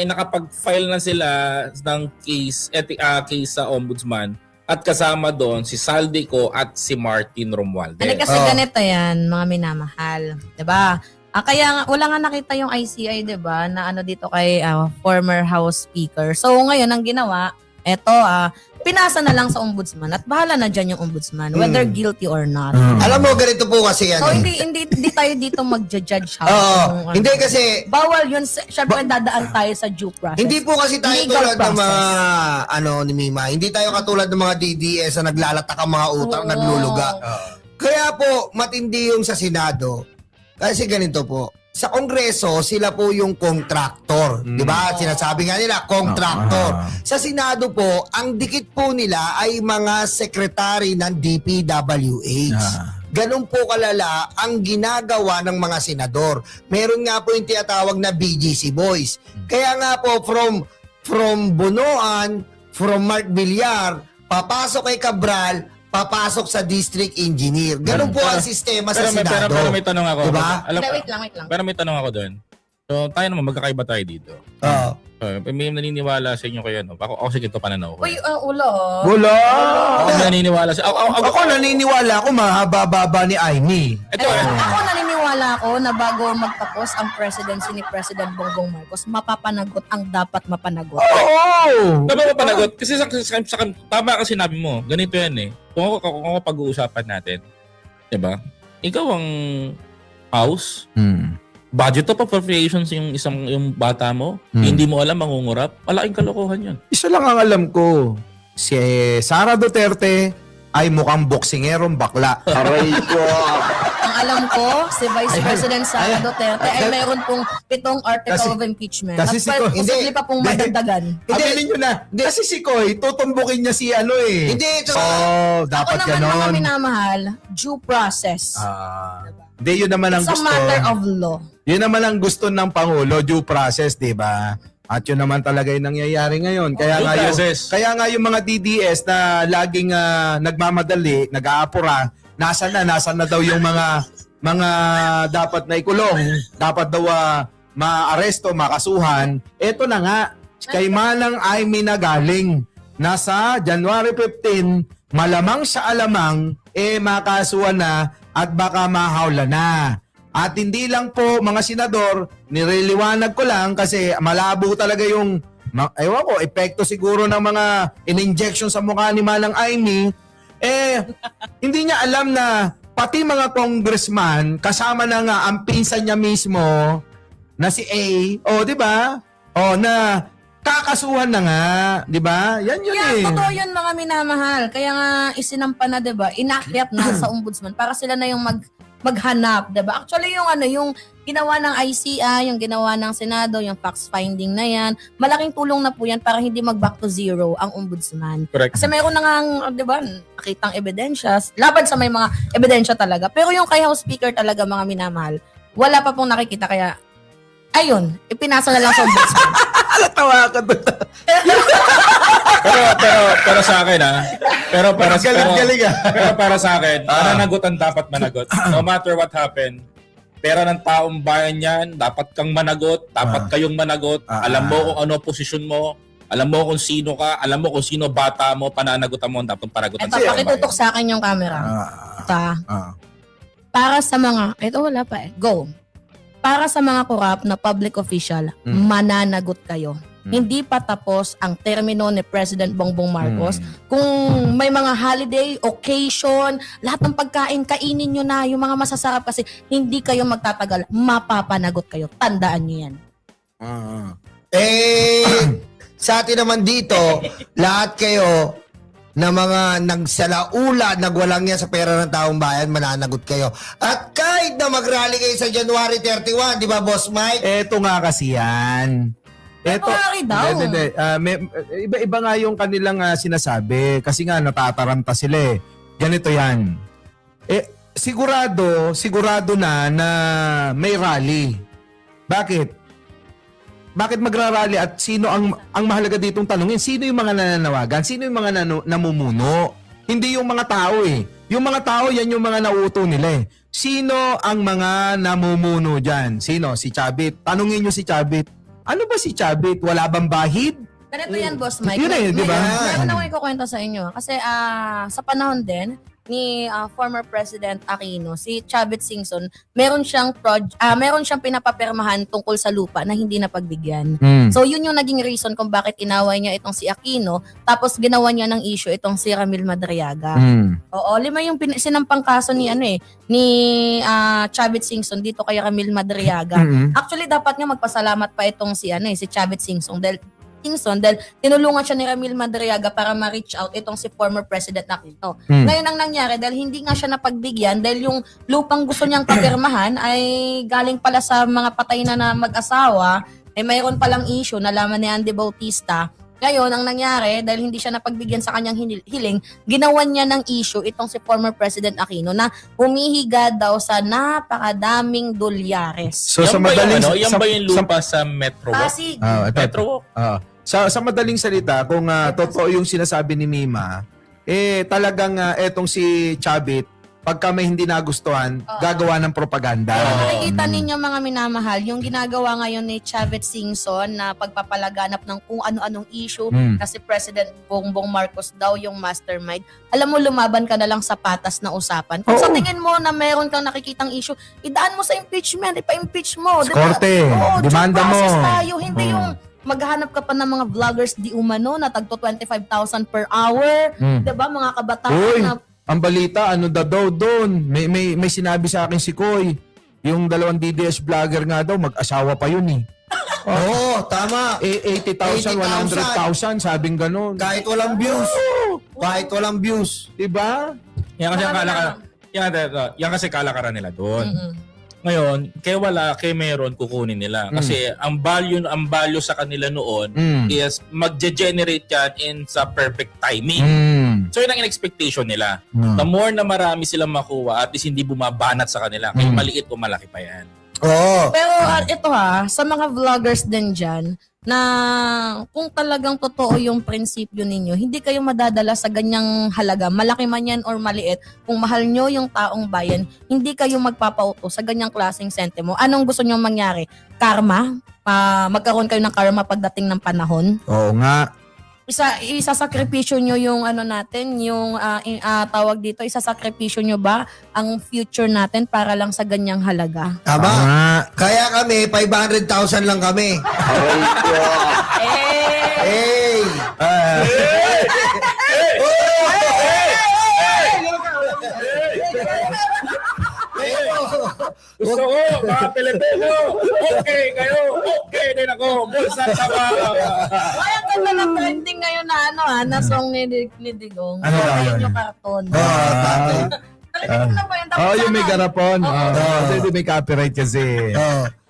nakapag-file na sila ng case sa ombudsman at kasama doon si Saldico at si Martin Romualdez. Kasi ganito yan, mga minamahal. Diba? Kaya wala nga nakita yung ICI, diba, na dito kay former House Speaker. So ngayon, ang ginawa, pinasa na lang sa ombudsman at bahala na dyan yung ombudsman, whether guilty or not. Alam mo, ganito po kasi yan. So hindi tayo dito magja-judge. Hindi kasi bawal yun. Syempre dadaan tayo sa due process. hindi po kasi tayo Legal tulad ng mga process. ni Mima. Hindi tayo katulad ng mga DDS na naglalatak ang mga utang, nagluluga. Kaya po matindi yung sa Senado. Kasi ganito po. Sa Kongreso, sila po yung contractor. Di ba? Sinasabi nga nila, contractor. Sa Senado po, ang dikit po nila ay mga sekretary ng DPWH. Ganun po kalala ang ginagawa ng mga senador. Meron nga po yung tinatawag na BGC boys. Kaya nga po from Bonoan, from Mark Villar, papasok kay Cabral, papasok sa district engineer. Ganun po ang sistema sa Senado. Pero may tanong ako. Diba? Wait lang. Pero may tanong ako doon. So, tayo naman, magkakaiba tayo dito. May naniniwala sa inyo kayo. Ako sige, ito pananaw ko. Uy, ulo. Wala! Ako naniniwala sa... Ako naniniwala ako mahaba-baba ni Amy. Ako naniniwala ako na bago magtapos ang presidency ni President Bongbong Marcos, mapapanagot ang dapat mapanagot. Dapat mapanagot. Kasi tama ka sinabi mo. Ganito yan eh. Kung ako pag-uusapan natin, diba? Ikaw ang house, budget of appropriations yung bata mo, hindi mo alam, mangungurap, malaking kalokohan yun. Isa lang ang alam ko. Si Sara Duterte ay mukhang boksingerong bakla. Aray ko. Ang alam ko, si Vice President Sara Duterte ay mayroon pong 7 article of impeachment. Kasi at posible pa pong madagdagan. Abilin nyo na. Kasi si Koy, tutumbukin niya si Hindi, ito. dapat Ako naman mga ganon. minamahal, due process. Hindi, yun naman ang It's a gusto. matter of law. Yun naman ang gusto ng Pangulo, due process, di ba? At yun naman talaga yung nangyayari ngayon. Kaya nga yung mga DDS na laging nagmamadali, nag-aapura, nasan na daw yung mga dapat na ikulong, dapat daw maaresto, makasuhan. Eto na nga, kay Manang Amy na galing. Nasa January 15, malamang sa alamang, makasuhan na at baka mahawla na. At hindi lang po mga senador, nililiwanag ko lang kasi malabo talaga yung, ewan ko, epekto siguro ng mga in-injection sa mukha ni Manang Amy. Hindi niya alam na pati mga congressman, kasama na nga ang pinsan niya mismo, na si A, di ba? Na kakasuhan na nga, di ba? Yan yun Totoo yun mga minamahal. Kaya nga isinampa na, di ba? Inakyat na sa ombudsman para sila na yung maghanap, 'di ba? Actually yung ginawa ng ICI, yung ginawa ng Senado, yung facts finding na 'yan, malaking tulong na po 'yan para hindi mag-back to zero ang ombudsman. Correct. Kasi mayroon na nga, 'di ba, nakitang ebidensya, laban sa may mga ebidensya talaga. Pero yung kay House Speaker talaga mga minamahal, wala pa pong nakikita kaya ayun, ipinasa na lang sa ombudsman. Tawa ka doon. pero sa akin pero galing. pero para sa akin, mananagot ang dapat managot. No matter what happened, Pera ng taong bayan yan, dapat kang managot, dapat kayong managot. Alam mo kung ano posisyon mo, alam mo kung sino ka, alam mo kung sino bata mo, pananagutan mo, dapat paragutan Ito, pakitutok sa akin yung camera. Para sa mga, ito wala pa eh, go. Para sa mga corrupt na public official, mananagot kayo. Hindi pa tapos ang termino ni President Bongbong Marcos. Kung may mga holiday, occasion, lahat ng pagkain, kainin nyo na yung mga masasarap kasi hindi kayo magtatagal, mapapanagot kayo. Tandaan nyo yan. Sa atin naman dito, lahat kayo na mga nagsalaula, nagwalang yan sa pera ng taong bayan, mananagot kayo. At kahit na mag-rally kayo sa January 31, di ba, Boss Mike? Eto nga kasi yan. February daw. Iba-iba nga yung kanilang sinasabi kasi nga natataranta sila eh. Ganito yan. Sigurado na may rally. Bakit? Bakit magrarally at sino ang mahalaga ditong tanungin? Sino yung mga nananawagan? Sino yung mga namumuno? Hindi yung mga tao eh. Yung mga tao, yan yung mga nauuto nila eh. Sino ang mga namumuno dyan? Sino? Si Chavit. Tanungin nyo si Chavit. Ano ba si Chavit? Wala bang bahid? Ganito yan, Boss Mike. Yun eh, di ba? Meron akong ikukwento sa inyo. Kasi sa panahon din ni former President Aquino, si Chavit Singson, meron siyang pinapapirmahan tungkol sa lupa na hindi napagbigyan. So yun yung naging reason kung bakit inaway niya itong si Aquino, tapos ginawa niya ng issue itong si Ramil Madriaga. Oo, 5 yung sinampang kaso ni Chavit Singson dito kay Ramil Madriaga. Actually dapat nga magpasalamat pa itong si Chavit Singson dahil tinulungan siya ni Ramil Madriaga para ma-reach out itong si former President Aquino. Ngayon ang nangyari, dahil hindi nga siya napagbigyan, dahil yung lupang gusto niyang papirmahan ay galing pala sa mga patay na mag-asawa, mayroon palang issue, nalaman ni Andy Bautista. Ngayon, ang nangyari, dahil hindi siya napagbigyan sa kanyang hiling, ginawan niya ng issue itong si former President Aquino na humihiga daw sa napakadaming dolyares. So sa madaling yan ba yung lupa sa Metro Walk? Pasig. Metro Walk. Sa madaling salita, kung totoo yung sinasabi ni Mima, talagang etong si Chavit, pagka may hindi nagustuhan, gagawa ng propaganda. Nakikita ninyo mga minamahal, yung ginagawa ngayon ni Chavit Singson na pagpapalaganap ng kung ano-anong issue kasi President Bongbong Marcos daw yung mastermind. Alam mo, lumaban ka na lang sa patas na usapan. Kung sa tingin mo na meron kang nakikitang issue, idaan mo sa impeachment, ipa-impeach mo. Korte, demanda mo. Tayo, hindi yung maghahanap ka pa ng mga vloggers di umano na tagto 25,000 per hour. Diba, mga kabataan na ang balita, ano daw doon? May sinabi sa akin si Koy. Yung 2 DDS vlogger nga daw, mag-asawa pa yun eh. Oo, tama. 80,000, 100,000, sabing ganun. Kahit walang views. Kahit walang views. Diba? Yan kasi kalakaran nila doon. Ngayon, kaya meron kukunin nila. Kasi ang value sa kanila noon is magge-generate yan in sa perfect timing. So yun ang expectation nila. The more na marami silang makuha, at least hindi bumabanat sa kanila. Kaya maliit o malaki pa yan. Pero ito sa mga vloggers din dyan, na kung talagang totoo yung prinsipyo ninyo, hindi kayo madadala sa ganyang halaga, malaki man yan or maliit. Kung mahal nyo yung taong bayan, hindi kayo magpapauto sa ganyang klaseng sentimo. Anong gusto nyo mangyari? Karma? Magkaroon kayo ng karma pagdating ng panahon? Oo nga. Isasakripisyo nyo yung yung tawag dito, isasakripisyo nyo ba ang future natin para lang sa ganyang halaga? Tama. Kaya kami, 500,000 lang kami. Hey! Gusto ko, mga Pilipino, okay kayo, okay din ako, bulsa sa mga. Ay, ang ganda ng trending ngayon na song ni Digong. Ano yun yung karton. Yung may garapon. Kasi may copyright kasi.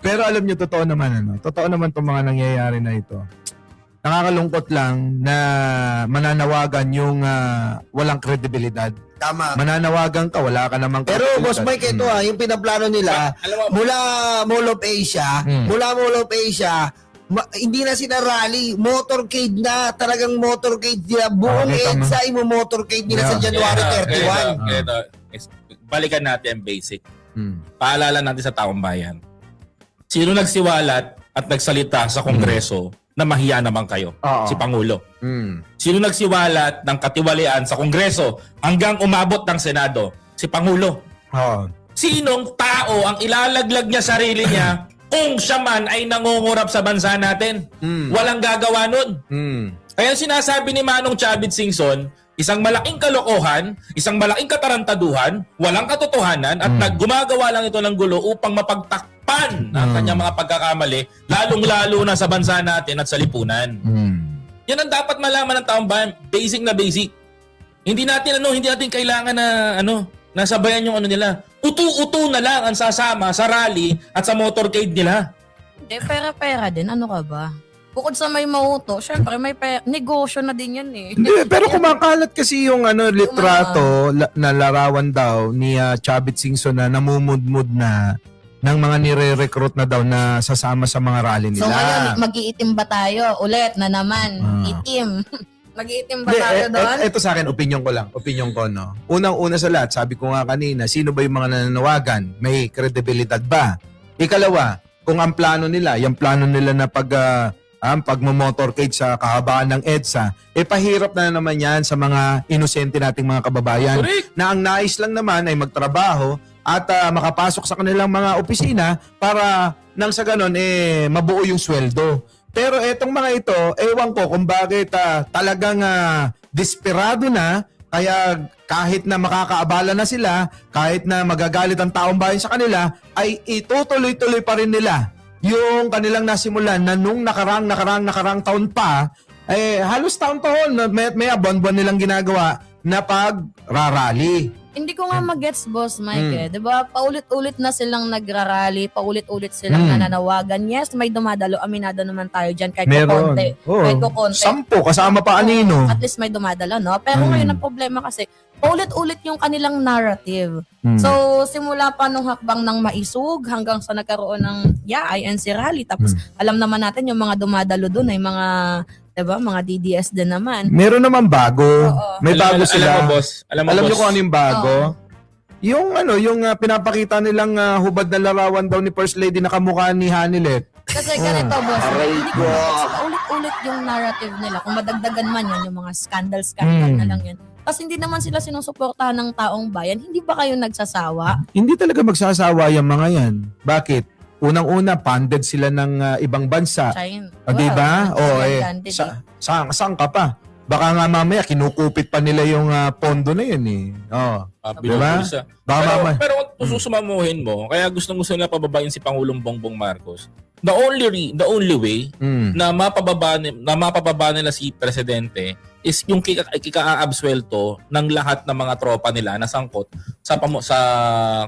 Pero alam nyo, totoo naman itong mga nangyayari na ito. Nakakalungkot lang na mananawagan yung walang kredibilidad. Tama. Mananawagan ka, wala ka namang Pero Boss Mike, ito yung pinaplano nila mula Mall of Asia, hindi na sila rally, motorcade na, talagang motorcade nila. Buong EDSA mo motorcade nila sa January 31. Balikan natin ang basic. Paalala natin sa taong bayan. Sino nagsiwalat at nagsalita sa Kongreso na mahiya naman kayo? Oo. Si Pangulo. Sino nagsiwalat ng katiwalian sa Kongreso hanggang umabot ng Senado? Si Pangulo. Sinong tao ang ilalaglag niya sarili niya kung siya man ay nangungurap sa bansa natin? Walang gagawa nun. Kaya sinasabi ni Manong Chavit Singson, isang malaking kalokohan, isang malaking katarantaduhan, walang katotohanan at naggumagawa lang ito ng gulo upang mapagtakpan ang kanyang mga pagkakamali, lalong-lalo na sa bansa natin at sa lipunan. Yan ang dapat malaman ng taong bayan, basic na basic. Hindi natin kailangan na nasabayan yung nila. Utu-utu na lang ang sasama sa rally at sa motorcade nila. Hindi, pera-pera din. Ano ka ba? Bukod sa may mauto, syempre may negosyo na din yan eh. Hindi, pero kumakalat kasi yung litrato na larawan daw ni Chavit Singson na namumudmud na ng mga nire-recruit na daw na sasama sa mga rally nila. So ngayon, mag-iitim ba tayo? Ulit na naman. Itim. Mag-iitim ba tayo doon? Ito sa akin, opinion ko lang. Opinion ko, no? Unang-una sa lahat, sabi ko nga kanina, sino ba yung mga nananawagan? May kredibilidad ba? Ikalawa, kung ang plano nila, yung plano nila na pagmamotorcade sa kahabaan ng EDSA, pahirap na naman yan sa mga inosente nating mga kababayan. Correct. Na ang nais lang naman ay magtrabaho at makapasok sa kanilang mga opisina para nang sa ganon mabuo yung sweldo. Pero etong mga ito, ewan ko kung bakit talagang desperado na, kaya kahit na makakaabala na sila, kahit na magagalit ang taong bayan sa kanila, ay itutuloy-tuloy pa rin nila yung kanilang nasimulan na nung nakarang taon pa, halos taon-taon, may buwan-buwan nilang ginagawa na pag-rarally. Hindi ko nga mag-gets, Boss Mike. Diba? Paulit-ulit na silang nagrarally, paulit-ulit silang nananawagan. Yes, may dumadalo. Aminado naman tayo dyan kahit Meron. kukonti. Kahit kukonti. 10 kasama pa anino. At least may dumadalo, no? Pero ngayon ang problema kasi, paulit-ulit yung kanilang narrative. So, simula pa nung hakbang ng Maisug hanggang sa nagkaroon ng INC rally. Tapos, alam naman natin yung mga dumadalo doon ay mga, diba, mga DDS din naman. Meron naman bago. May bago sila. Alam mo, boss. Alam niyo boss. kung ano yung bago? Yung pinapakita nilang hubad na larawan daw ni First Lady na kamukha ni Hanilet. Kasi ganito, boss. Hindi ko ulit-ulit yung narrative nila. Kung madagdagan man yan, yung mga scandal na lang yan. Kasi hindi naman sila sinusuportahan ng taong bayan. Hindi ba kayo nagsasawa? Hindi talaga magsasawa yung mga yan. Bakit? Unang-una, funded sila ng ibang bansa. China. Diba? Saan ka pa? Baka nga mamaya, kinukupit pa nila yung pondo na yun eh. Diba? Pero kung susumamuhin mo, kaya gusto nila pababayin si Pangulong Bongbong Marcos. The only way na mapababa nila si Presidente is yung kika-absuelto ng lahat ng mga tropa nila na sangkot sa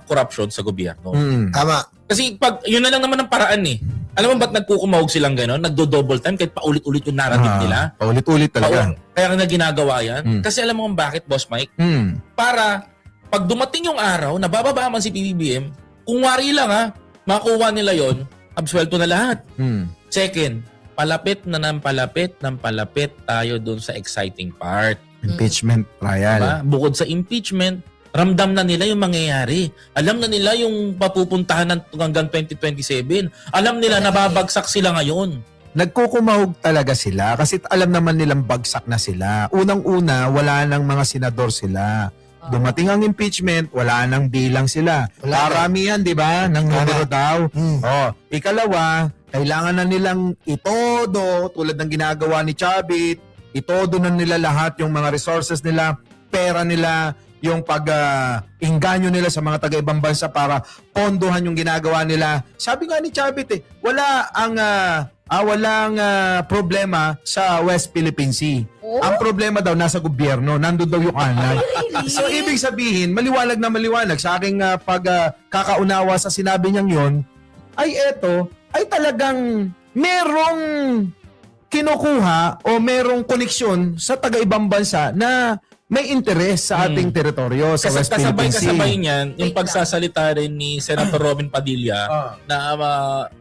corruption sa gobyerno. Tama. Kasi yun na lang naman ang paraan eh. Alam mo ba't nagkukumahog silang gano'n? Nagdo-double time kahit paulit-ulit yung narrative nila? Paulit-ulit talaga. Kaya na ginagawa yan. Kasi alam mo kung bakit, Boss Mike? Para pag dumating yung araw, nabababa man si PBBM, kung wari lang makuha nila yon, absuelto na lahat. Second, palapit tayo dun sa exciting part. Impeachment trial. Diba? Bukod sa impeachment, ramdam na nila yung mangyayari. Alam na nila yung papupuntahan hanggang 2027. Alam nila nababagsak sila ngayon. Nagkukumahog talaga sila kasi alam naman nilang bagsak na sila. Unang-una, wala nang mga senador sila. Dumating ang impeachment, wala nang bilang sila. Paramihan, di ba? Nang numero daw. Ikalawa, kailangan na nilang itodo, tulad ng ginagawa ni Chavit, itodo na nila lahat yung mga resources nila, pera nila, yung pag-inganyo nila sa mga taga-ibang bansa para pondohan yung ginagawa nila. Sabi nga ni Chavit, walang problema sa West Philippine Sea. Ang problema daw nasa gobyerno, nandun daw yung anay. So ibig sabihin, maliwanag na maliwanag sa aking pagkakaunawa sa sinabi niyang yon, ay eto, ay talagang merong kinukuha o merong koneksyon sa taga-ibang bansa na may interes sa ating teritoryo sa West Philippine Sea. Kasabay niyan, yung pagsasalita rin ni Senator Robin Padilla na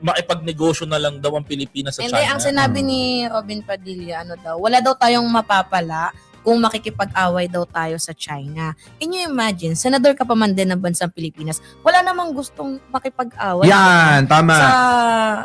makipagnegosyo na lang daw ang Pilipinas sa China. Hindi, ang sinabi ni Robin Padilla, wala daw tayong mapapala kung makikipag-away daw tayo sa China. Can you imagine, senador ka pa man din ng bansang Pilipinas, wala namang gustong makipag-away Yan, tama.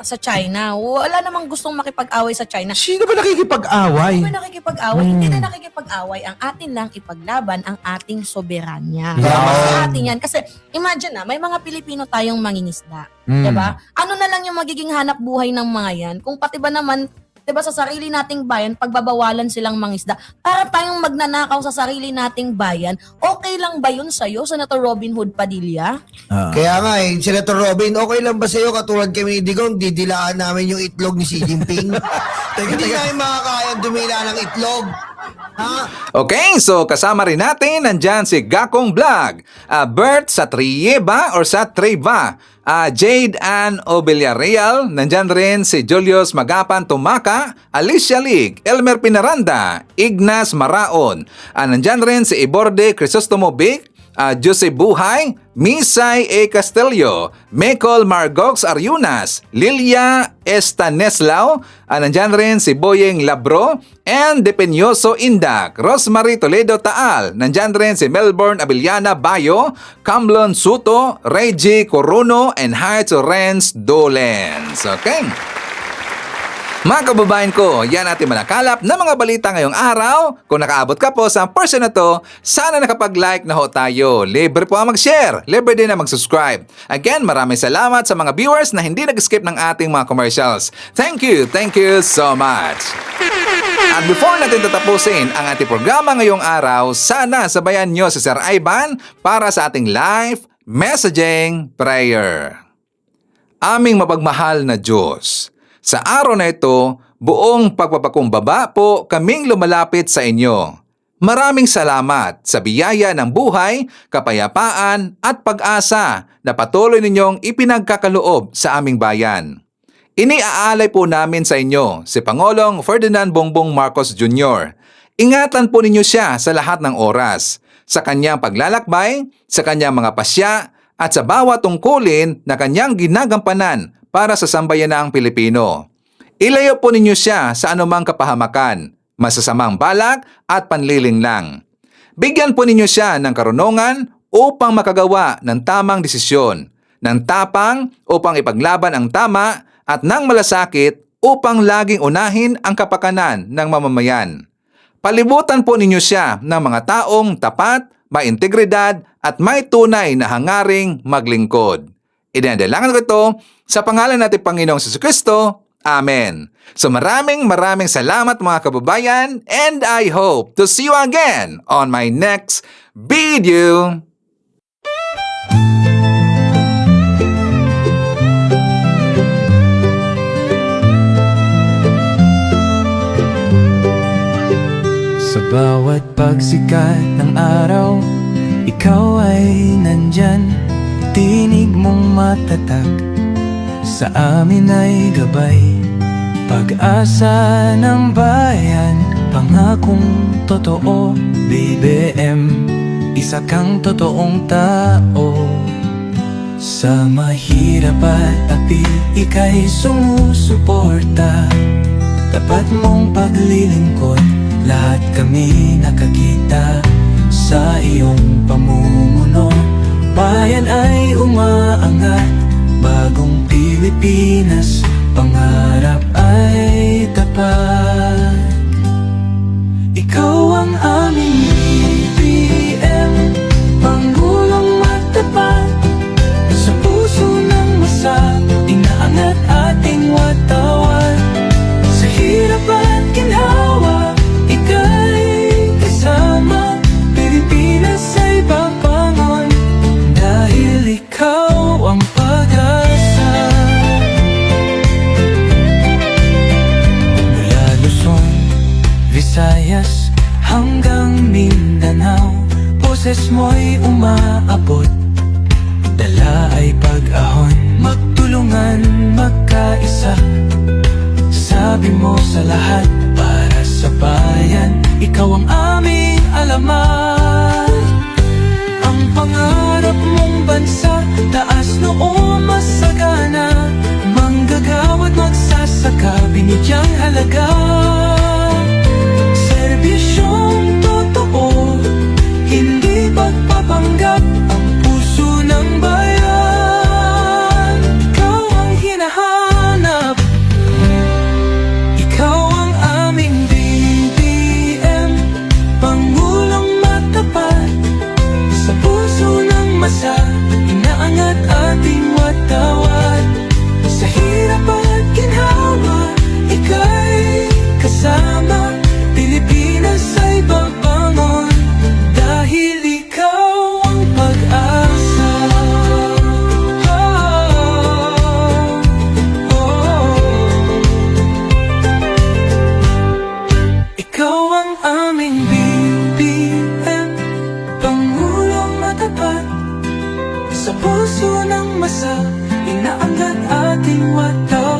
sa China. Wala namang gustong makipag-away sa China. Sino ba nakikipag-away? Sino ba nakikipag-away? Hindi na nakikipag-away. Ang atin lang ipaglaban ang ating soberanya. Sa atin yan. Kasi imagine na, may mga Pilipino tayong mangingisda. Diba? Ano na lang yung magiging hanap buhay ng mga yan? Kung pati ba naman, diba, sa sarili nating bayan, pagbabawalan silang mangisda, para tayong magnanakaw sa sarili nating bayan, okay lang ba yun sa'yo, Senator Robin Hood Padilla? Kaya nga Senator Robin, okay lang ba sa'yo katulad kami ni Digong, didilaan namin yung itlog ni Xi Jinping? Hindi namin makakayang dumila ng itlog. Okay, so kasama rin natin nandyan si Gakong Vlog, Bert Satrieva or Satrieva, Jade Ann Villarreal, nandyan rin si Julius Magapan Tumaka, Alicia Lig, Elmer Pinaranda, Ignas Maraon, nandyan rin si Iborde Crisostomo Big, Jose Buhay, Misay A. Castelio, Mecol Margox Ariunas, Lilia Estaneslao, nandyan rin si Boyeng Labro, and Depenyoso Indak, Rosemary Toledo Taal, nandyan rin si Melbourne Abiliana Bayo, Camlon Suto, Reggie Coruno, and Heights Renz Dolens. Okay? Mga kababayan ko, yan natin manakalap na mga balita ngayong araw. Kung nakaabot ka po sa portion na to, sana nakapag-like na ho tayo. Libre po ang mag-share, libre din na mag-subscribe. Again, maraming salamat sa mga viewers na hindi nag-skip ng ating mga commercials. Thank you so much. At before natin tatapusin ang ating programa ngayong araw, sana sabayan nyo si Sir Ivan para sa ating live messaging prayer. Aming mapagmahal na Diyos, sa araw na ito, buong pagpapakumbaba po kaming lumalapit sa inyo. Maraming salamat sa biyaya ng buhay, kapayapaan at pag-asa na patuloy ninyong ipinagkakaloob sa aming bayan. Iniaalay po namin sa inyo si Pangulong Ferdinand Bongbong Marcos Jr. Ingatan po ninyo siya sa lahat ng oras, sa kanyang paglalakbay, sa kanyang mga pasya, at sa bawat tungkulin na kanyang ginagampanan para sa sambayanang Pilipino. Ilayo po ninyo siya sa anumang kapahamakan, masasamang balak at panlilinglang. Bigyan po ninyo siya ng karunungan upang makagawa ng tamang desisyon, ng tapang upang ipaglaban ang tama at ng malasakit upang laging unahin ang kapakanan ng mamamayan. Palibutan po ninyo siya ng mga taong tapat, may integridad at may tunay na hangaring maglingkod. Idinadalangin ko ito sa pangalan natin Panginoong Jesucristo. Amen. So maraming salamat mga kababayan, and I hope to see you again on my next video. Sa bawat pagsikat ng araw, ikaw ay nandyan. Tinig mong matatag, sa amin ay gabay. Pag-asa ng bayan, pangakong totoo. BBM, isa kang totoong tao. Sa mahirap at api, ika'y sumusuporta. Tapat mong paglilingkod, lahat kami nakakita sa iyong pamumuno. Bayan ay umaangat, bagong Pilipinas, pangarap ay tapat. Ikaw ang aming BBM, Pangulong matapat. Sa puso ng masa, inaangat ating watawan. Sa hirap at ginhawa, ika'y kasama. Pilipinas ay papangon, dahil ikaw ang pag-asa. Mula Luzon, Visayas hanggang Mindanao, boses mo'y umaabot, dala ay pag-ahon. Magtulungan, magkaisa, sabi mo sa lahat, para sa bayan, ikaw ang aming alamat. Ang pangarap mong bansa, taas noo masagana, manggagawa't magsasaka, binigyang halaga. Serbisyong Sa puso ng masa, inaangat ating wataw.